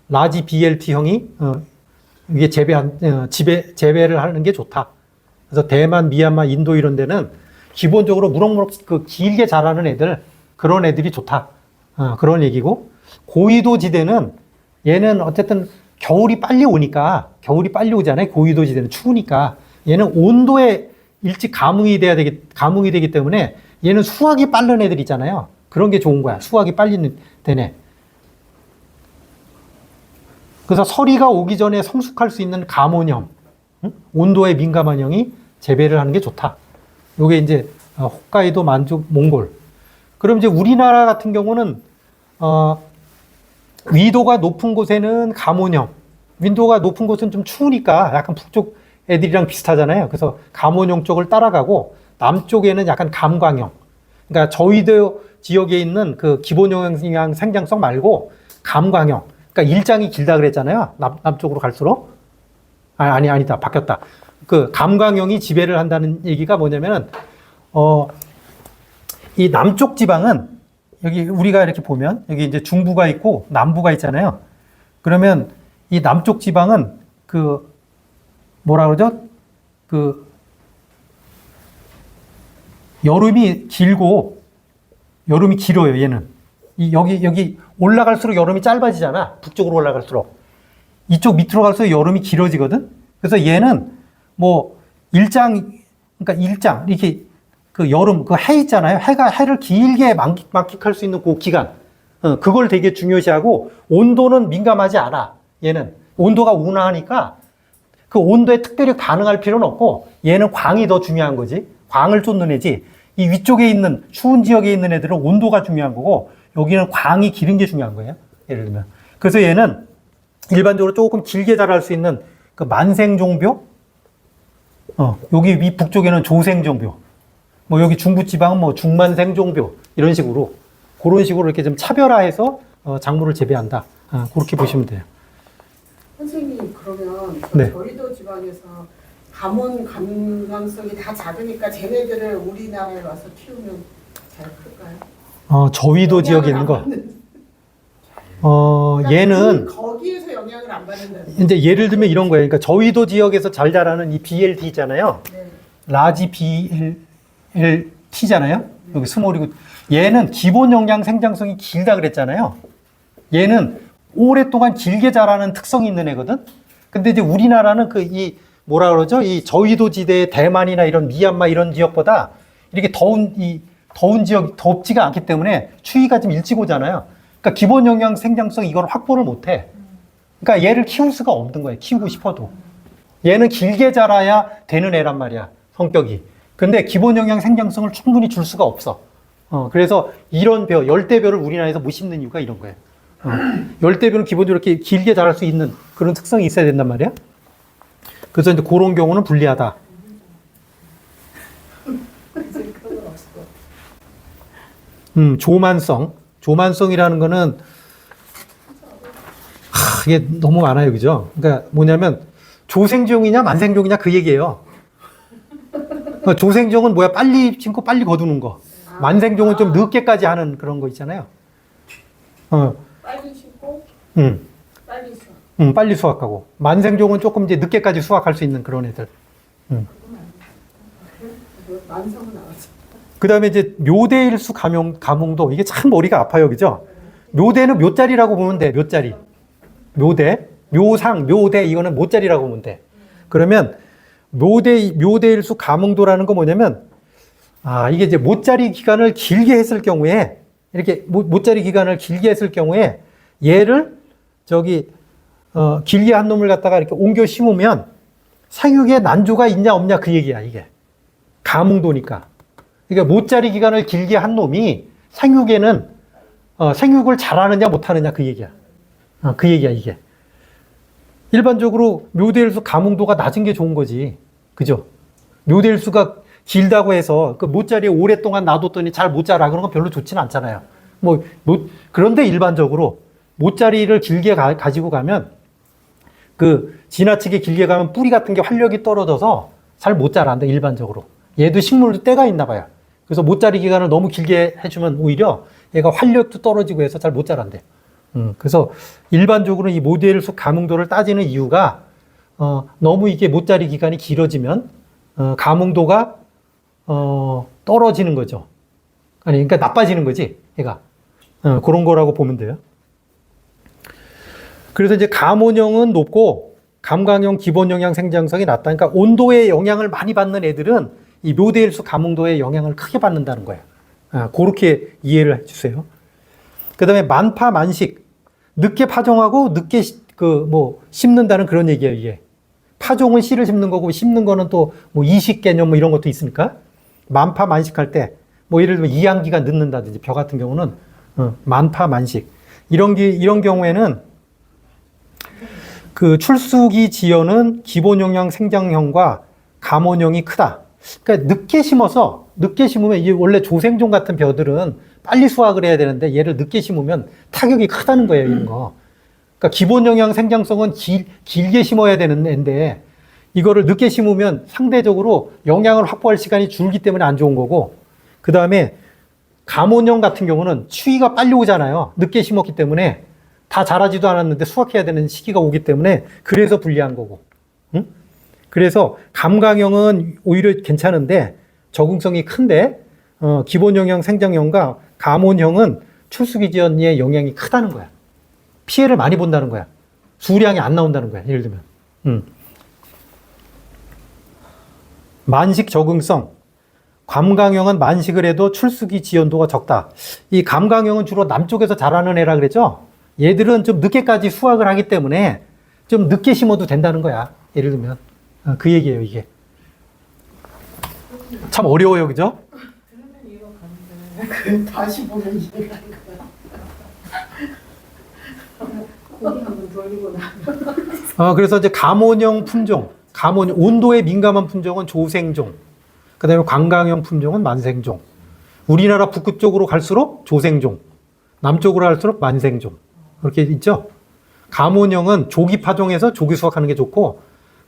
라지 BLT형이 이게 재배를 하는 게 좋다. 그래서 대만, 미얀마, 인도 이런 데는 기본적으로 무럭무럭 그 길게 자라는 애들, 그런 애들이 좋다. 그런 얘기고, 고위도 지대는 얘는 어쨌든 겨울이 빨리 오잖아요. 고위도 지대는 추우니까 얘는 온도에 일찍 감응이 되기 때문에 얘는 수확이 빠른 애들 있잖아요. 그런 게 좋은 거야. 수확이 빨리 되네. 그래서 서리가 오기 전에 성숙할 수 있는 감온형, 온도에 민감한 형이 재배를 하는 게 좋다. 요게 이제 홋카이도, 만주, 몽골. 그럼 이제 우리나라 같은 경우는 위도가 높은 곳에는 감온형, 윈도가 높은 곳은 좀 추우니까 약간 북쪽 애들이랑 비슷하잖아요. 그래서 감온형 쪽을 따라가고, 남쪽에는 약간 감광형. 그러니까 저위도 지역에 있는 그 기본 영양 생장성 말고 감광형. 그러니까 일장이 길다 그랬잖아요. 남쪽으로 갈수록. 아니다. 바뀌었다. 그 감광형이 지배를 한다는 얘기가 뭐냐면은, 이 남쪽 지방은 여기 우리가 이렇게 보면 여기 이제 중부가 있고 남부가 있잖아요. 그러면 이 남쪽 지방은 그 뭐라 그러죠? 그 여름이 길고 여름이 길어요. 얘는 여기 올라갈수록 여름이 짧아지잖아. 북쪽으로 올라갈수록 이쪽 밑으로 갈수록 여름이 길어지거든. 그래서 얘는 뭐 그러니까 일장 이렇게 그 여름 그 해 있잖아요. 해를 길게 만끽할 수 있는 그 기간, 그걸 되게 중요시하고 온도는 민감하지 않아. 얘는 온도가 온화하니까 그 온도에 특별히 반응할 필요는 없고 얘는 광이 더 중요한 거지. 광을 쫓는 애지. 이 위쪽에 있는 추운 지역에 있는 애들은 온도가 중요한 거고 여기는 광이 기른 게 중요한 거예요. 예를 들면. 그래서 얘는 일반적으로 조금 길게 자랄 수 있는 그 만생종묘, 여기 위 북쪽에는 조생종묘, 뭐 여기 중부지방은 뭐 중만생종묘 이런 식으로 그런 식으로 이렇게 좀 차별화해서 작물을 재배한다. 그렇게 보시면 돼요. 선생님 그러면 네. 저희도 지방에서 가뭄 감량성이 다 작으니까 쟤네들을 우리나라에 와서 키우면 잘 클까요? 저위도 지역에 있는 거. 그러니까 얘는 거기에서 영향을 안 받는다는 이제 예를 들면 이런 거예요. 그러니까 저위도 지역에서 잘 자라는 이 BLT 있잖아요. 네. 라지 BLT잖아요. 여기 스몰이고 얘는 기본 영양 생장성이 길다 그랬잖아요. 얘는 오랫동안 길게 자라는 특성이 있는 애거든. 근데 이제 우리나라는 이 뭐라 그러죠? 이 저위도 지대 대만이나 이런 미얀마 이런 지역보다 이렇게 더운 지역 덥지가 않기 때문에 추위가 좀 일찍 오잖아요. 그러니까 기본 영양 생장성 이걸 확보를 못 해. 그러니까 얘를 키울 수가 없는 거예요. 키우고 싶어도. 얘는 길게 자라야 되는 애란 말이야. 성격이. 근데 기본 영양 생장성을 충분히 줄 수가 없어. 그래서 이런 열대벼를 우리나라에서 못 심는 이유가 이런 거예요. 열대벼는 기본적으로 이렇게 길게 자랄 수 있는 그런 특성이 있어야 된단 말이야. 그래서 이제 그런 경우는 불리하다. 조만성이라는 거는 이게 너무 많아요, 그죠? 그러니까 뭐냐면 조생종이냐 만생종이냐 그 얘기예요. 그러니까 조생종은 뭐야? 빨리 심고 빨리 거두는 거. 만생종은 좀 늦게까지 하는 그런 거 있잖아요. 빨리 심고 빨리 수. 빨리 수확하고 만생종은 조금 이제 늦게까지 수확할 수 있는 그런 애들. 만성은 나왔어. 그 다음에 이제 묘대일수 가뭄도 이게 참 머리가 아파요, 그죠? 묘대는 묘자리라고 보면 돼, 묘자리. 묘대, 묘상, 묘대 이거는 모자리라고 보면 돼. 그러면 묘대일수 가뭄도라는 거 뭐냐면 이게 이제 모자리 기간을 길게 했을 경우에 이렇게 모자리 기간을 길게 했을 경우에 얘를 길게 한 놈을 갖다가 이렇게 옮겨 심으면 생육에 난조가 있냐 없냐 그 얘기야, 이게. 가뭄도니까. 그러니까 모자리 기간을 길게 한 놈이 생육에는 생육을 잘하느냐 못하느냐 그 얘기야. 그 얘기야, 이게. 일반적으로 묘대일수 가뭄도가 낮은 게 좋은 거지. 그죠? 묘대일수가 길다고 해서 그 모자리에 오랫동안 놔뒀더니 잘 못 자라 그런 건 별로 좋지는 않잖아요. 그런데 일반적으로 모자리를 길게 가지고 가면 지나치게 길게 가면 뿌리 같은 게 활력이 떨어져서 잘 못 자란다, 일반적으로. 얘도 식물도 때가 있나 봐요. 그래서 모자리 기간을 너무 길게 해주면 오히려 얘가 활력도 떨어지고 해서 잘 못 자란대. 그래서 일반적으로 이 모델수 가뭄도를 따지는 이유가 너무 이게 모자리 기간이 길어지면 가뭄도가 떨어지는 거죠. 그러니까 나빠지는 거지, 얘가. 그런 거라고 보면 돼요. 그래서 이제 감온형은 높고 감강형 기본 영양 생장성이 낮다. 그러니까 온도의 영향을 많이 받는 애들은 이 묘대일수 가뭄도의 영향을 크게 받는다는 거예요. 그렇게 이해를 해주세요. 그 다음에 만파 만식, 늦게 파종하고 늦게 심는다는 그런 얘기예요, 이게. 파종은 씨를 심는 거고 심는 거는 또 뭐 이식 개념 뭐 이런 것도 있으니까 만파 만식할 때 뭐 예를 들면 이양기가 늦는다든지 벼 같은 경우는 만파 만식 이런 경우에는 그 출수기 지연은 기본 영양 생장형과 감온형이 크다. 그러니까 늦게 심으면 이게 원래 조생종 같은 벼들은 빨리 수확을 해야 되는데 얘를 늦게 심으면 타격이 크다는 거예요, 이런 거. 그러니까 기본 영양 생장성은 길게 심어야 되는 애인데 이거를 늦게 심으면 상대적으로 영양을 확보할 시간이 줄기 때문에 안 좋은 거고, 그 다음에 감온형 같은 경우는 추위가 빨리 오잖아요. 늦게 심었기 때문에 다 자라지도 않았는데 수확해야 되는 시기가 오기 때문에 그래서 불리한 거고. 응? 그래서 감강형은 오히려 괜찮은데 적응성이 큰데 기본형형 생장형과 가몬형은 출수기전의 영향이 크다는 거야. 피해를 많이 본다는 거야. 수량이 안 나온다는 거야. 예를 들면. 만식 적응성. 감강형은 만식을 해도 출수기 지연도가 적다. 이 감강형은 주로 남쪽에서 자라는 애라 그랬죠? 얘들은 좀 늦게까지 수확을 하기 때문에 좀 늦게 심어도 된다는 거야. 예를 들면. 그 얘기예요, 이게. 참 어려워요, 그죠? 들으면 이해가 가는데. 다시 보면 이해가 안 가요. 고기 한번 돌리고 나. 그래서 이제 가몬형 품종, 온도에 민감한 품종은 조생종, 그 다음에 관광형 품종은 만생종. 우리나라 북부 쪽으로 갈수록 조생종, 남쪽으로 갈수록 만생종. 그렇게 있죠? 가몬형은 조기 파종해서 조기 수확하는 게 좋고,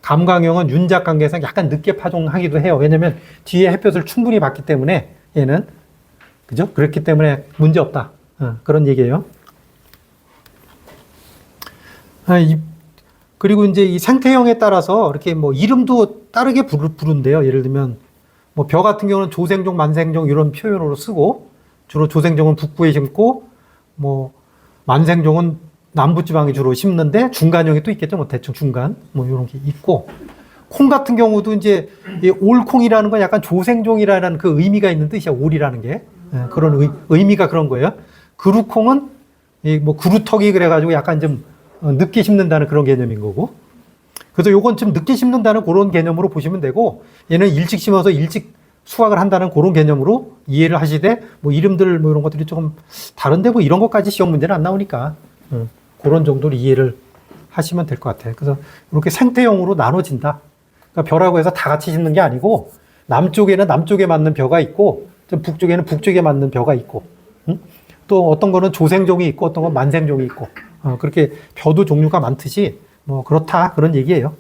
감광형은 윤작 관계상 약간 늦게 파종하기도 해요. 왜냐면 뒤에 햇볕을 충분히 받기 때문에 얘는, 그죠? 그렇기 때문에 문제 없다. 그런 얘기예요. 그리고 이제 이 생태형에 따라서 이렇게 뭐 이름도 다르게 부른대요. 예를 들면 뭐 벼 같은 경우는 조생종, 만생종 이런 표현으로 쓰고, 주로 조생종은 북부에 심고 뭐 만생종은 남부지방에 주로 심는데 중간형이 또 있겠죠. 뭐 대충 중간 뭐 이런 게 있고, 콩 같은 경우도 이제 이 올콩이라는 건 약간 조생종이라는 그 의미가 있는 뜻이야. 올이라는 게 그런 의미가 그런 거예요. 그루콩은 이 뭐 그루터기 그래가지고 약간 좀 늦게 심는다는 그런 개념인 거고. 그래서 요건 좀 늦게 심는다는 그런 개념으로 보시면 되고, 얘는 일찍 심어서 일찍 수확을 한다는 그런 개념으로 이해를 하시되, 뭐 이름들 뭐 이런 것들이 조금 다른데 뭐 이런 것까지 시험 문제는 안 나오니까 그런 정도로 이해를 하시면 될 것 같아요. 그래서 이렇게 생태형으로 나눠진다. 그러니까 벼라고 해서 다 같이 심는 게 아니고, 남쪽에는 남쪽에 맞는 벼가 있고, 좀 북쪽에는 북쪽에 맞는 벼가 있고, 또 어떤 거는 조생종이 있고, 어떤 건 만생종이 있고, 그렇게 벼도 종류가 많듯이 뭐 그렇다 그런 얘기예요.